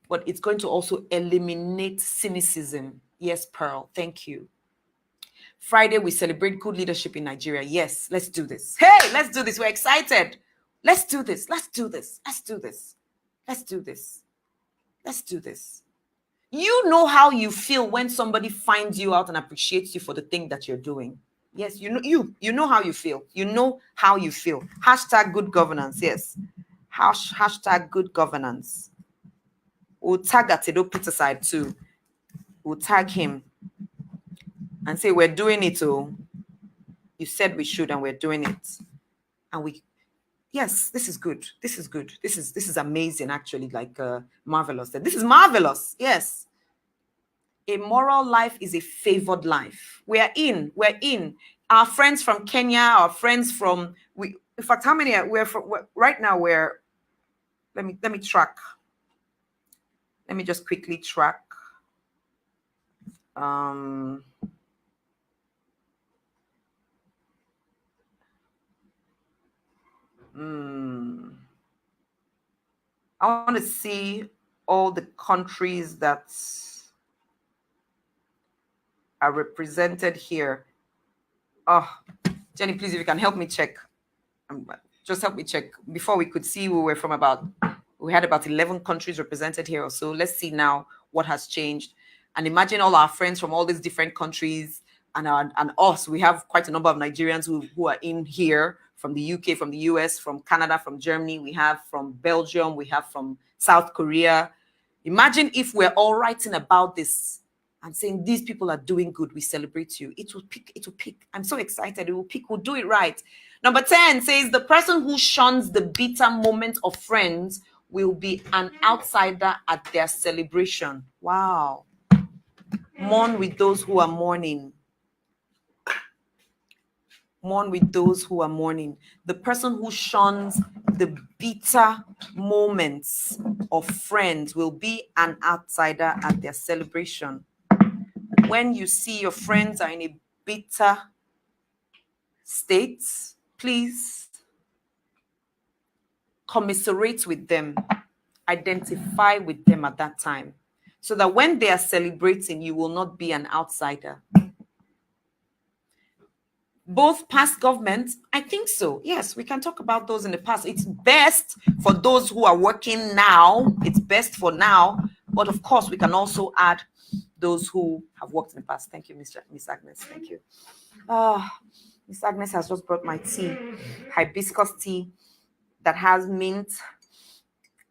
but it's going to also eliminate cynicism. Yes, Pearl, thank you. Friday, we celebrate good leadership in Nigeria. Yes, let's do this. Hey, let's do this. We're excited. Let's do this. Let's do this. Let's do this. Let's do this. Let's do this. You know how you feel when somebody finds you out and appreciates you for the thing that you're doing. Yes, you know how you feel. You know how you feel. Hashtag good governance. Yes. Hashtag good governance. We'll tag Atedo Peterside too. We'll tag him and say, we're doing it. Oh, you said we should, and we're doing it. And yes, this is good. This is good. This is amazing, actually, like marvelous. This is marvelous. Yes. A moral life is a favored life. We're in. Our friends from Kenya, our friends from, in fact, how many right now let me track. Let me just quickly track. I want to see all the countries that are represented here. Oh, Jenny, please, if you can help me check. Just help me check. Before we could see, we had about 11 countries represented here or so. Let's see now what has changed. And imagine all our friends from all these different countries and us. We have quite a number of Nigerians who are in here, from the UK, from the US, from Canada, from Germany. We have from Belgium. We have from South Korea. Imagine if we're all writing about this and saying, these people are doing good. We celebrate you. It will pick. I'm so excited. It will pick. We'll do it right. Number 10 says, the person who shuns the bitter moment of friends will be an outsider at their celebration. Wow. Mourn with those who are mourning. Mourn with those who are mourning. The person who shuns the bitter moments of friends will be an outsider at their celebration. When you see your friends are in a bitter state, please commiserate with them. Identify with them at that time, so that when they are celebrating, you will not be an outsider. Both past governments, I think so. Yes, we can talk about those in the past. It's best for those who are working now. It's best for now. But of course, we can also add those who have worked in the past. Thank you, Miss Agnes. Thank you. Miss Agnes has just brought my tea, hibiscus tea that has mint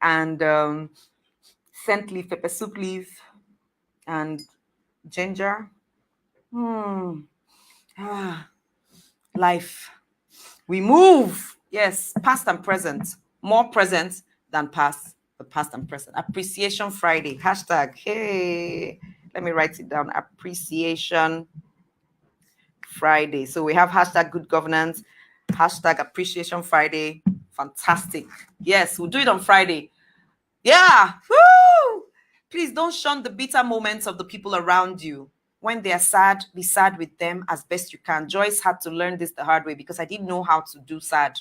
and scent leaf, pepper soup leaf, and ginger. Life. We move. Yes, past and present. More present than past. The past and present. Appreciation Friday. Hashtag. Hey, let me write it down. Appreciation Friday. So we have hashtag good governance, hashtag Appreciation Friday. Fantastic. Yes, we'll do it on Friday. Yeah. Woo! Please don't shun the bitter moments of the people around you. When they are sad, be sad with them as best you can. Joyce had to learn this the hard way because I didn't know how to do sad.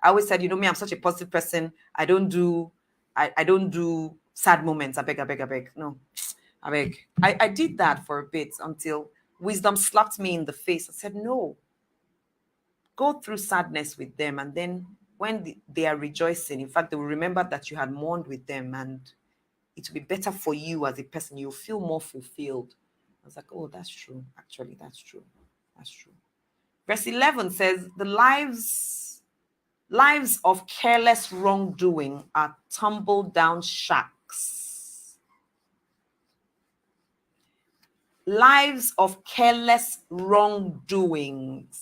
I always said, me, I'm such a positive person. I don't do sad moments. I beg, I beg, I beg. No, I beg. I did that for a bit until wisdom slapped me in the face and said, no, go through sadness with them. And then when they are rejoicing, in fact, they will remember that you had mourned with them and it will be better for you as a person. You'll feel more fulfilled. I was like, oh, that's true. Actually, that's true. That's true. Verse 11 says, the lives of careless wrongdoing are tumble down shacks. Lives of careless wrongdoings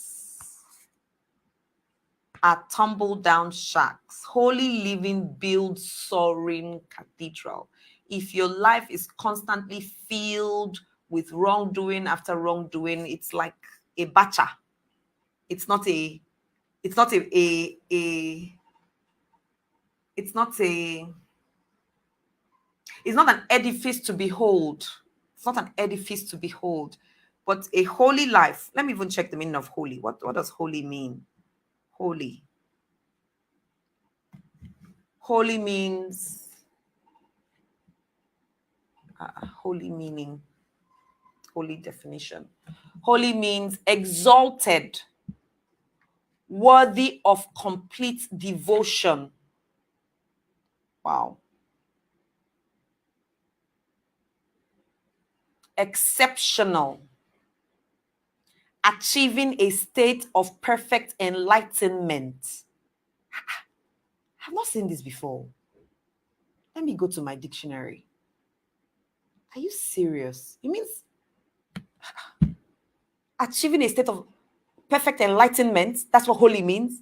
are tumble down shacks. Holy living builds soaring cathedral. If your life is constantly filled with wrongdoing after wrongdoing, it's like a bacha. It's not a it's not it's not an edifice to behold. It's not an edifice to behold, but a holy life. Let me even check the meaning of holy. What does holy mean? Holy. Holy means holy meaning, holy definition. Holy means exalted, worthy of complete devotion. Wow. Exceptional, achieving a state of perfect enlightenment. I've not seen this before. Let me go to my dictionary. Are you serious? It means achieving a state of perfect enlightenment. That's what holy means.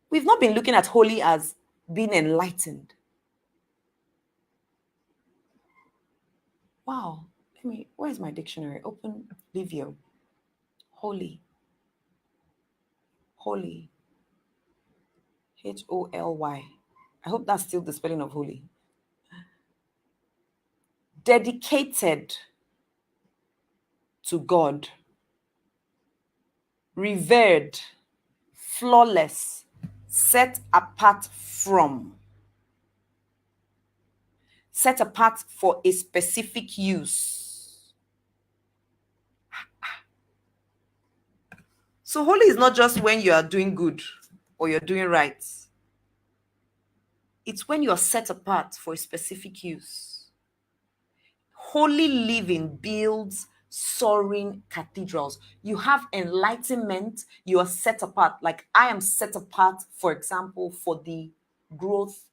We've not been looking at holy as being enlightened. Wow. Where's my dictionary? Open Livio. Holy. Holy. Holy. I hope that's still the spelling of holy. Dedicated to God. Revered. Flawless. Set apart from. Set apart for a specific use. So holy is not just when you are doing good or you're doing right. It's when you're set apart for a specific use. Holy living builds soaring cathedrals. You have enlightenment, you are set apart. Like I am set apart, for example, for the growth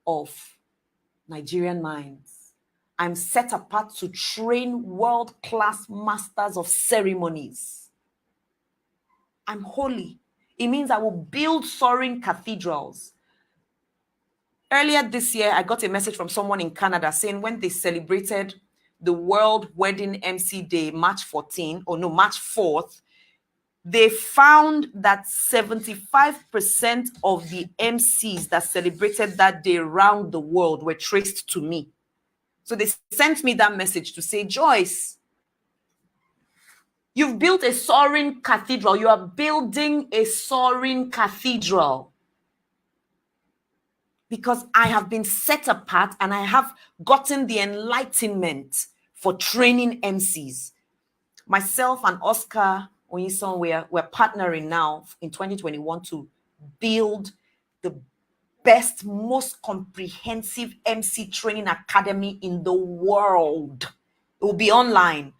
of Nigerian minds. I'm set apart to train world-class masters of ceremonies. I'm holy. It means I will build soaring cathedrals. Earlier this year, I got a message from someone in Canada saying when they celebrated the World Wedding MC Day, March 4th, they found that 75% of the MCs that celebrated that day around the world were traced to me. So they sent me that message to say, Joyce, you've built a soaring cathedral. You are building a soaring cathedral. Because I have been set apart and I have gotten the enlightenment for training MCs. Myself and Oscar Onyison, we're partnering now in 2021 to build the best, most comprehensive MC training academy in the world. It will be online.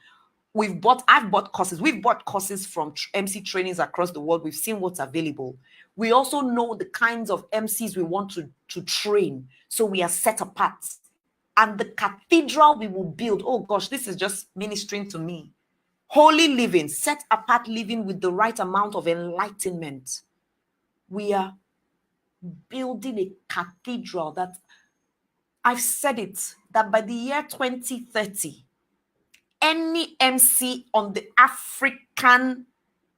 I've bought courses. We've bought courses from MC trainings across the world. We've seen what's available. We also know the kinds of MCs we want to train. So we are set apart. And the cathedral we will build, oh gosh, this is just ministering to me. Holy living, set apart living with the right amount of enlightenment. We are building a cathedral that I've said it, that by the year 2030, any MC on the African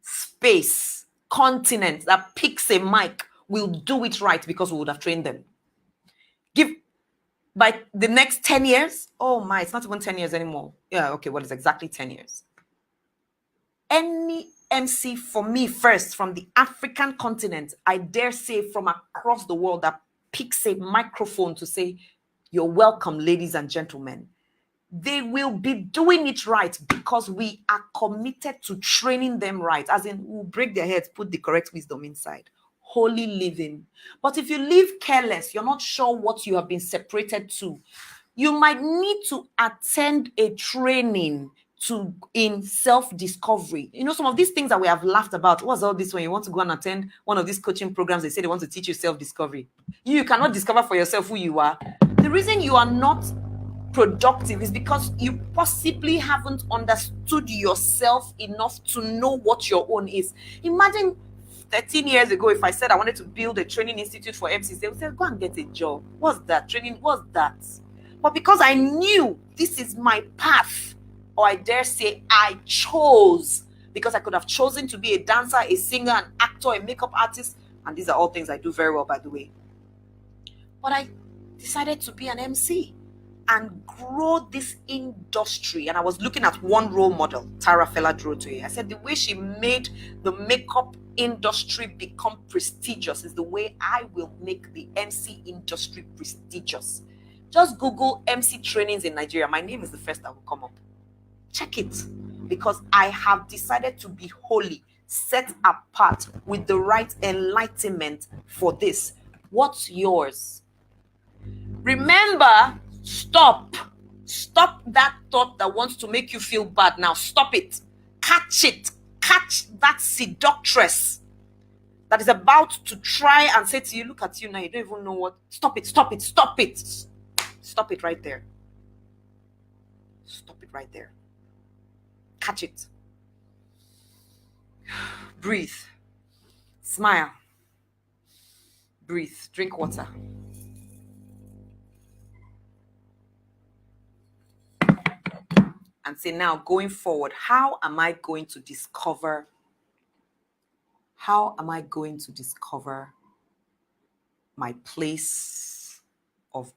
space, continent that picks a mic will do it right because we would have trained them. By the next 10 years, oh my, it's not even 10 years anymore. Yeah, okay, what is exactly 10 years? Any MC for me first from the African continent, I dare say from across the world, that picks a microphone to say, "You're welcome, ladies and gentlemen," they will be doing it right because we are committed to training them right. As in, we'll break their heads, put the correct wisdom inside. Holy living. But if you live careless, you're not sure what you have been separated to, you might need to attend a training in self-discovery. You know, some of these things that we have laughed about. What's all this when you want to go and attend one of these coaching programs? They say they want to teach you self-discovery. You cannot discover for yourself who you are. The reason you are not productive is because you possibly haven't understood yourself enough to know what your own is. Imagine 13 years ago, if I said I wanted to build a training institute for MCs, they would say, go and get a job. What's that? Training, what's that? But because I knew this is my path, or I dare say I chose, because I could have chosen to be a dancer, a singer, an actor, a makeup artist, and these are all things I do very well, by the way. But I decided to be an MC and grow this industry. And I was looking at one role model, Tara Fela-Durotoye. I said the way she made the makeup industry become prestigious is the way I will make the MC industry prestigious. Just Google MC trainings in Nigeria. My name is the first that will come up. Check it, because I have decided to be holy, set apart with the right enlightenment for this. What's yours? Remember, stop that thought that wants to make you feel bad. Now stop it. Catch that seductress that is about to try and say to you, look at you now, you don't even know what. Stop it right there. Stop it right there. Catch it. Breathe. Smile. Breathe. Drink water. And say, now going forward, how am I going to discover my place of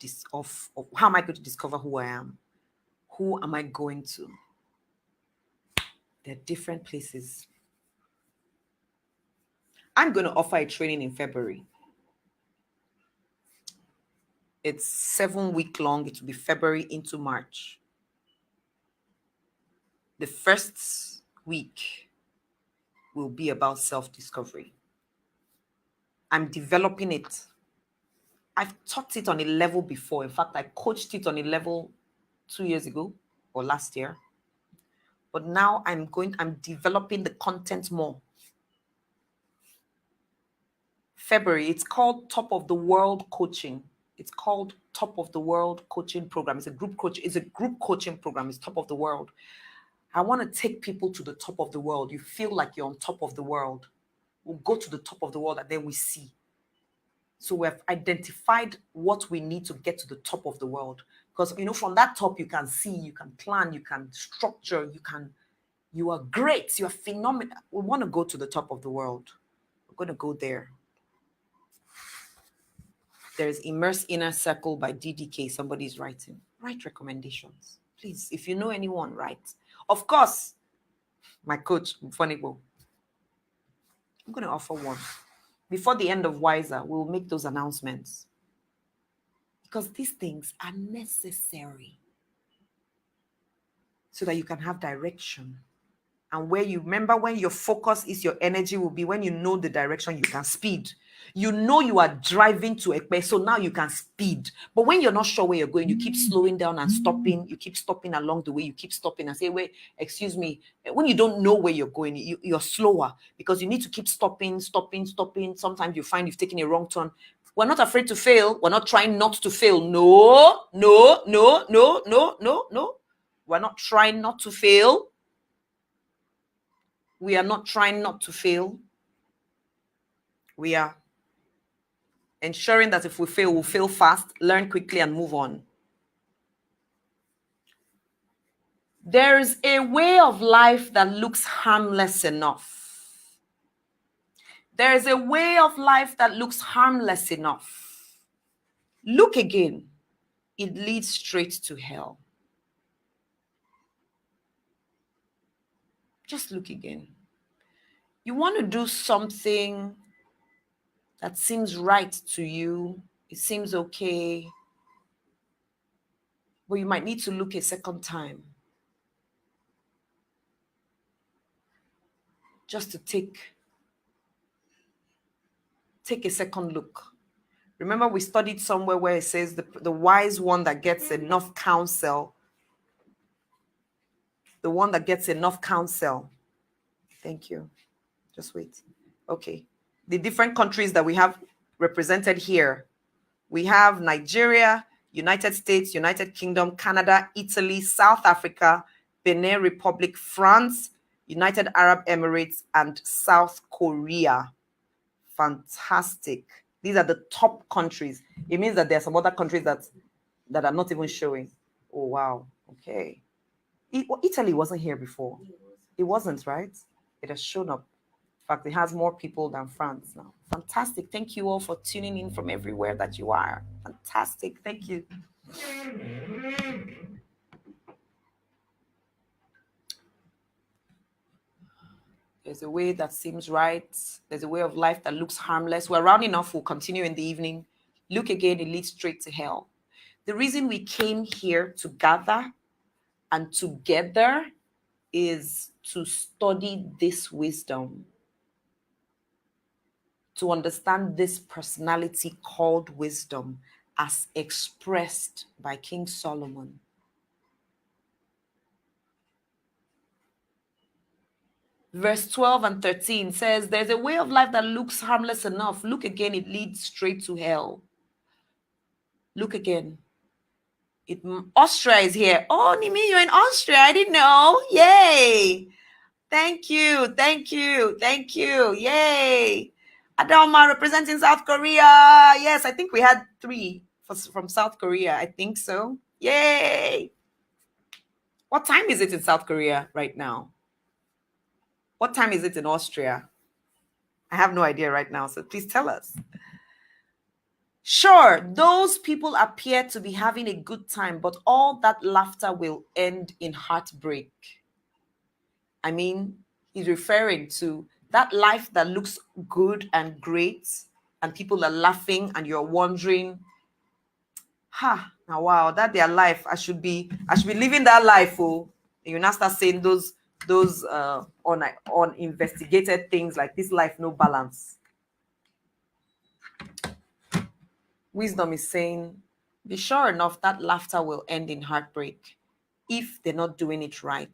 how am I going to discover who I am? Who am I going to? There are different places. I'm going to offer a training in February. It's 7 weeks long. It will be February into March. The first week will be about self-discovery. I'm developing it. I've taught it on a level before. In fact, I coached it on a level 2 years ago or last year. But now I'm developing the content more. February, it's called Top of the World Coaching. It's called Top of the World Coaching Program. It's a group coaching program. It's Top of the World. I want to take people to the top of the world. You feel like you're on top of the world. We'll go to the top of the world and then we see. So we have identified what we need to get to the top of the world. Because, from that top, you can see, you can plan, you can structure, you are great, you are phenomenal. We want to go to the top of the world. We're going to go there. There's Immerse Inner Circle by DDK. Somebody's writing. Write recommendations. Please, if you know anyone, write. Of course, my coach, Funnybo. I'm going to offer one. Before the end of Wiser, we'll make those announcements. Because these things are necessary so that you can have direction. And where you remember when your focus is, your energy will be when you know the direction, you can speed. You know you are driving to Ekpe, so now you can speed. But when you're not sure where you're going, you keep slowing down and stopping. You keep stopping along the way. You keep stopping and say, wait, excuse me. When you don't know where you're going, you're slower because you need to keep stopping. Sometimes you find you've taken a wrong turn. We're not afraid to fail. We're not trying not to fail. No, no, no, no, no, no, no. We're not trying not to fail. We are not trying not to fail. We are ensuring that if we fail, we'll fail fast, learn quickly, and move on. There's a way of life that looks harmless enough. There is a way of life that looks harmless enough. Look again. It leads straight to hell. Just look again. You want to do something that seems right to you. It seems okay. But you might need to look a second time. Just to take a second look. Remember, we studied somewhere where it says the wise one that gets enough counsel, the one that gets enough counsel. Thank you. Just wait. Okay. The different countries that we have represented here. We have Nigeria, United States, United Kingdom, Canada, Italy, South Africa, Benin Republic, France, United Arab Emirates, and South Korea. Fantastic. These are the top countries. It means that there are some other countries that are not even showing. Oh, wow. Okay. Italy wasn't here before. It wasn't, right? It has shown up. In fact, it has more people than France now. Fantastic. Thank you all for tuning in from everywhere that you are. Fantastic. Thank you. There's a way that seems right. There's a way of life that looks harmless. We're rounding off. We'll continue in the evening. Look again, it leads straight to hell. The reason we came here to gather and together is to study this wisdom, to understand this personality called wisdom as expressed by King Solomon. Verse 12 and 13 says, there's a way of life that looks harmless enough. Look again, it leads straight to hell. Look again. Austria is here. Oh, Nimi, you're in Austria. I didn't know. Yay. Thank you. Thank you. Thank you. Yay. Adama representing South Korea. Yes, I think we had 3 from South Korea. I think so. Yay. What time is it in South Korea right now? What time is it in Austria? I have no idea right now, so please tell us. Sure, those people appear to be having a good time, but all that laughter will end in heartbreak. I mean, he's referring to that life that looks good and great, and people are laughing, and you're wondering, now wow, that their life, I should be living that life. Oh, and you now start saying those uninvestigated things like this life no balance. Wisdom is saying, be sure enough that laughter will end in heartbreak if they're not doing it right.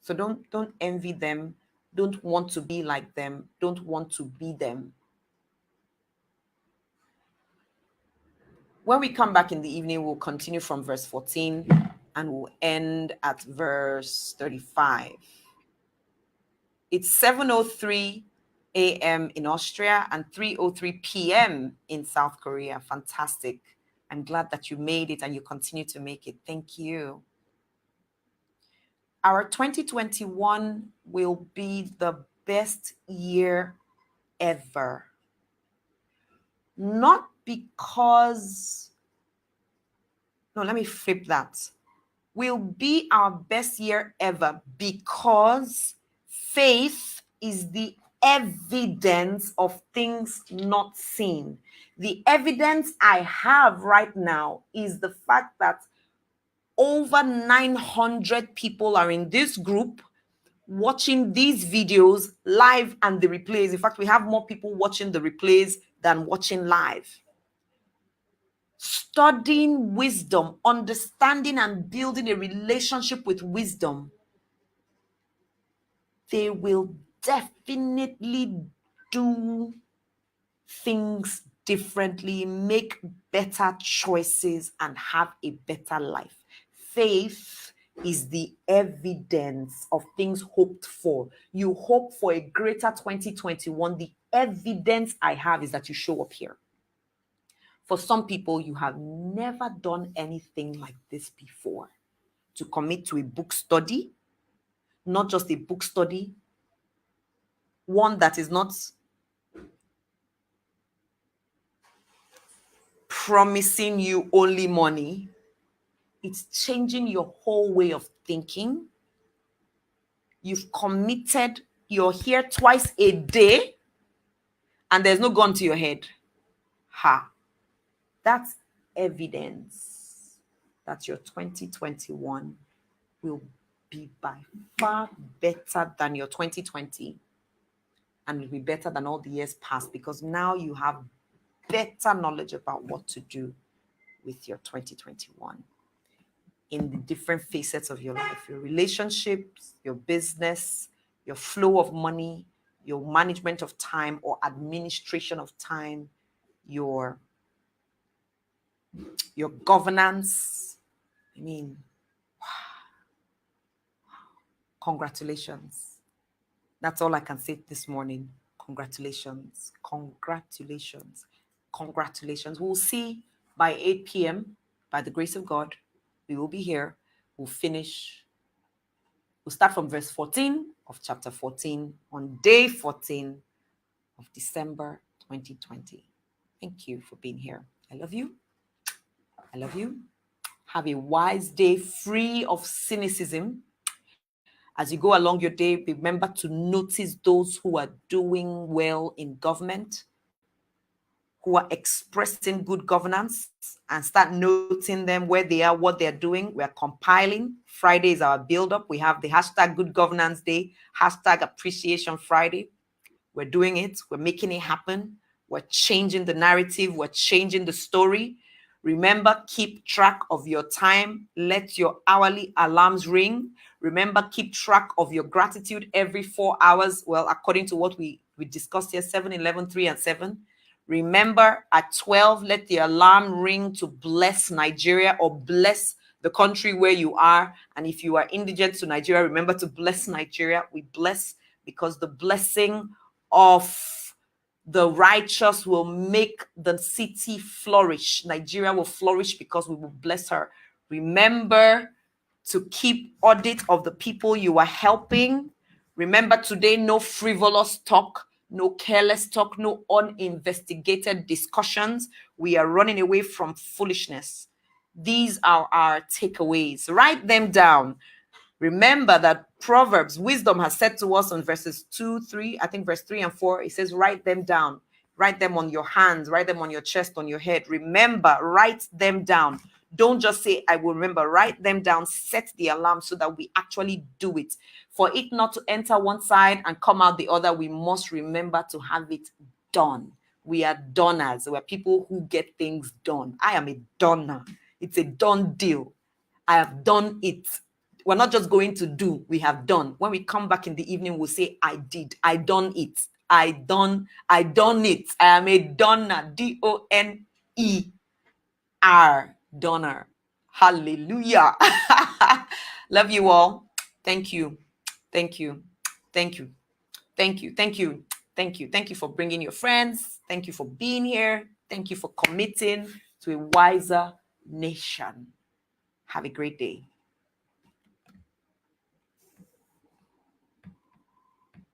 So don't envy them. Don't want to be like them. Don't want to be them. When we come back in the evening, we'll continue from verse 14 and we'll end at verse 35. It's 7:03 a.m. in Austria and 3:03 p.m. in South Korea. Fantastic. I'm glad that you made it and you continue to make it. Thank you. Our 2021 will be the best year ever. Not because, no, let me flip that. Will be our best year ever because faith is the evidence of things not seen. The evidence I have right now is the fact that over 900 people are in this group watching these videos live and the replays. In fact, we have more people watching the replays than watching live. Studying wisdom, understanding and building a relationship with wisdom, they will definitely do things differently, make better choices, and have a better life. Faith is the evidence of things hoped for. You hope for a greater 2021. The evidence I have is that you show up here. For some people, you have never done anything like this before. To commit to a book study, not just a book study, one that is not promising you only money. It's changing your whole way of thinking. You've committed, you're here twice a day, and there's no gun to your head. Ha. That's evidence that your 2021 will be by far better than your 2020, and will be better than all the years past, because now you have better knowledge about what to do with your 2021 in the different facets of your life, your relationships, your business, your flow of money, your management of time or administration of time, your governance. I mean, congratulations. That's all I can say this morning. Congratulations. Congratulations. Congratulations. We'll see by 8 p.m. By the grace of God. We will be here. We'll start from verse 14 of chapter 14 on day 14 of December 2020. Thank you for being here. I love you. I love you. Have a wise day free of cynicism. As you go along your day, remember to notice those who are doing well in government, who are expressing good governance, and start noting them where they are, what they're doing. We're compiling. Friday is our build-up. We have the hashtag Good Governance Day, hashtag Appreciation Friday. We're doing it. We're making it happen. We're changing the narrative. We're changing the story. Remember, keep track of your time. Let your hourly alarms ring. Remember, keep track of your gratitude every 4 hours. Well, according to what we discussed here, 7, 11, 3, and 7. Remember, at 12, let the alarm ring to bless Nigeria or bless the country where you are. And if you are indigent to Nigeria, remember to bless Nigeria. We bless because the blessing of the righteous will make the city flourish. Nigeria will flourish because we will bless her. Remember to keep audit of the people you are helping. Remember today, no frivolous talk, no careless talk, no uninvestigated discussions. We are running away from foolishness. These are our takeaways. Write them down. Remember that Proverbs, wisdom has said to us on verses 2, 3, I think verse 3 and 4, it says, write them down. Write them on your hands, write them on your chest, on your head. Remember, write them down. Don't just say, I will remember. Write them down, set the alarm so that we actually do it. For it not to enter one side and come out the other, we must remember to have it done. We are doners. We're people who get things done. I am a donor. It's a done deal. I have done it. We're not just going to do, we have done. When we come back in the evening, we'll say, I did. I done it. I done it. I am a donor. DONER. Donor. Hallelujah. Love you all. Thank you. Thank you. Thank you. Thank you. Thank you. Thank you. Thank you for bringing your friends. Thank you for being here. Thank you for committing to a wiser nation. Have a great day.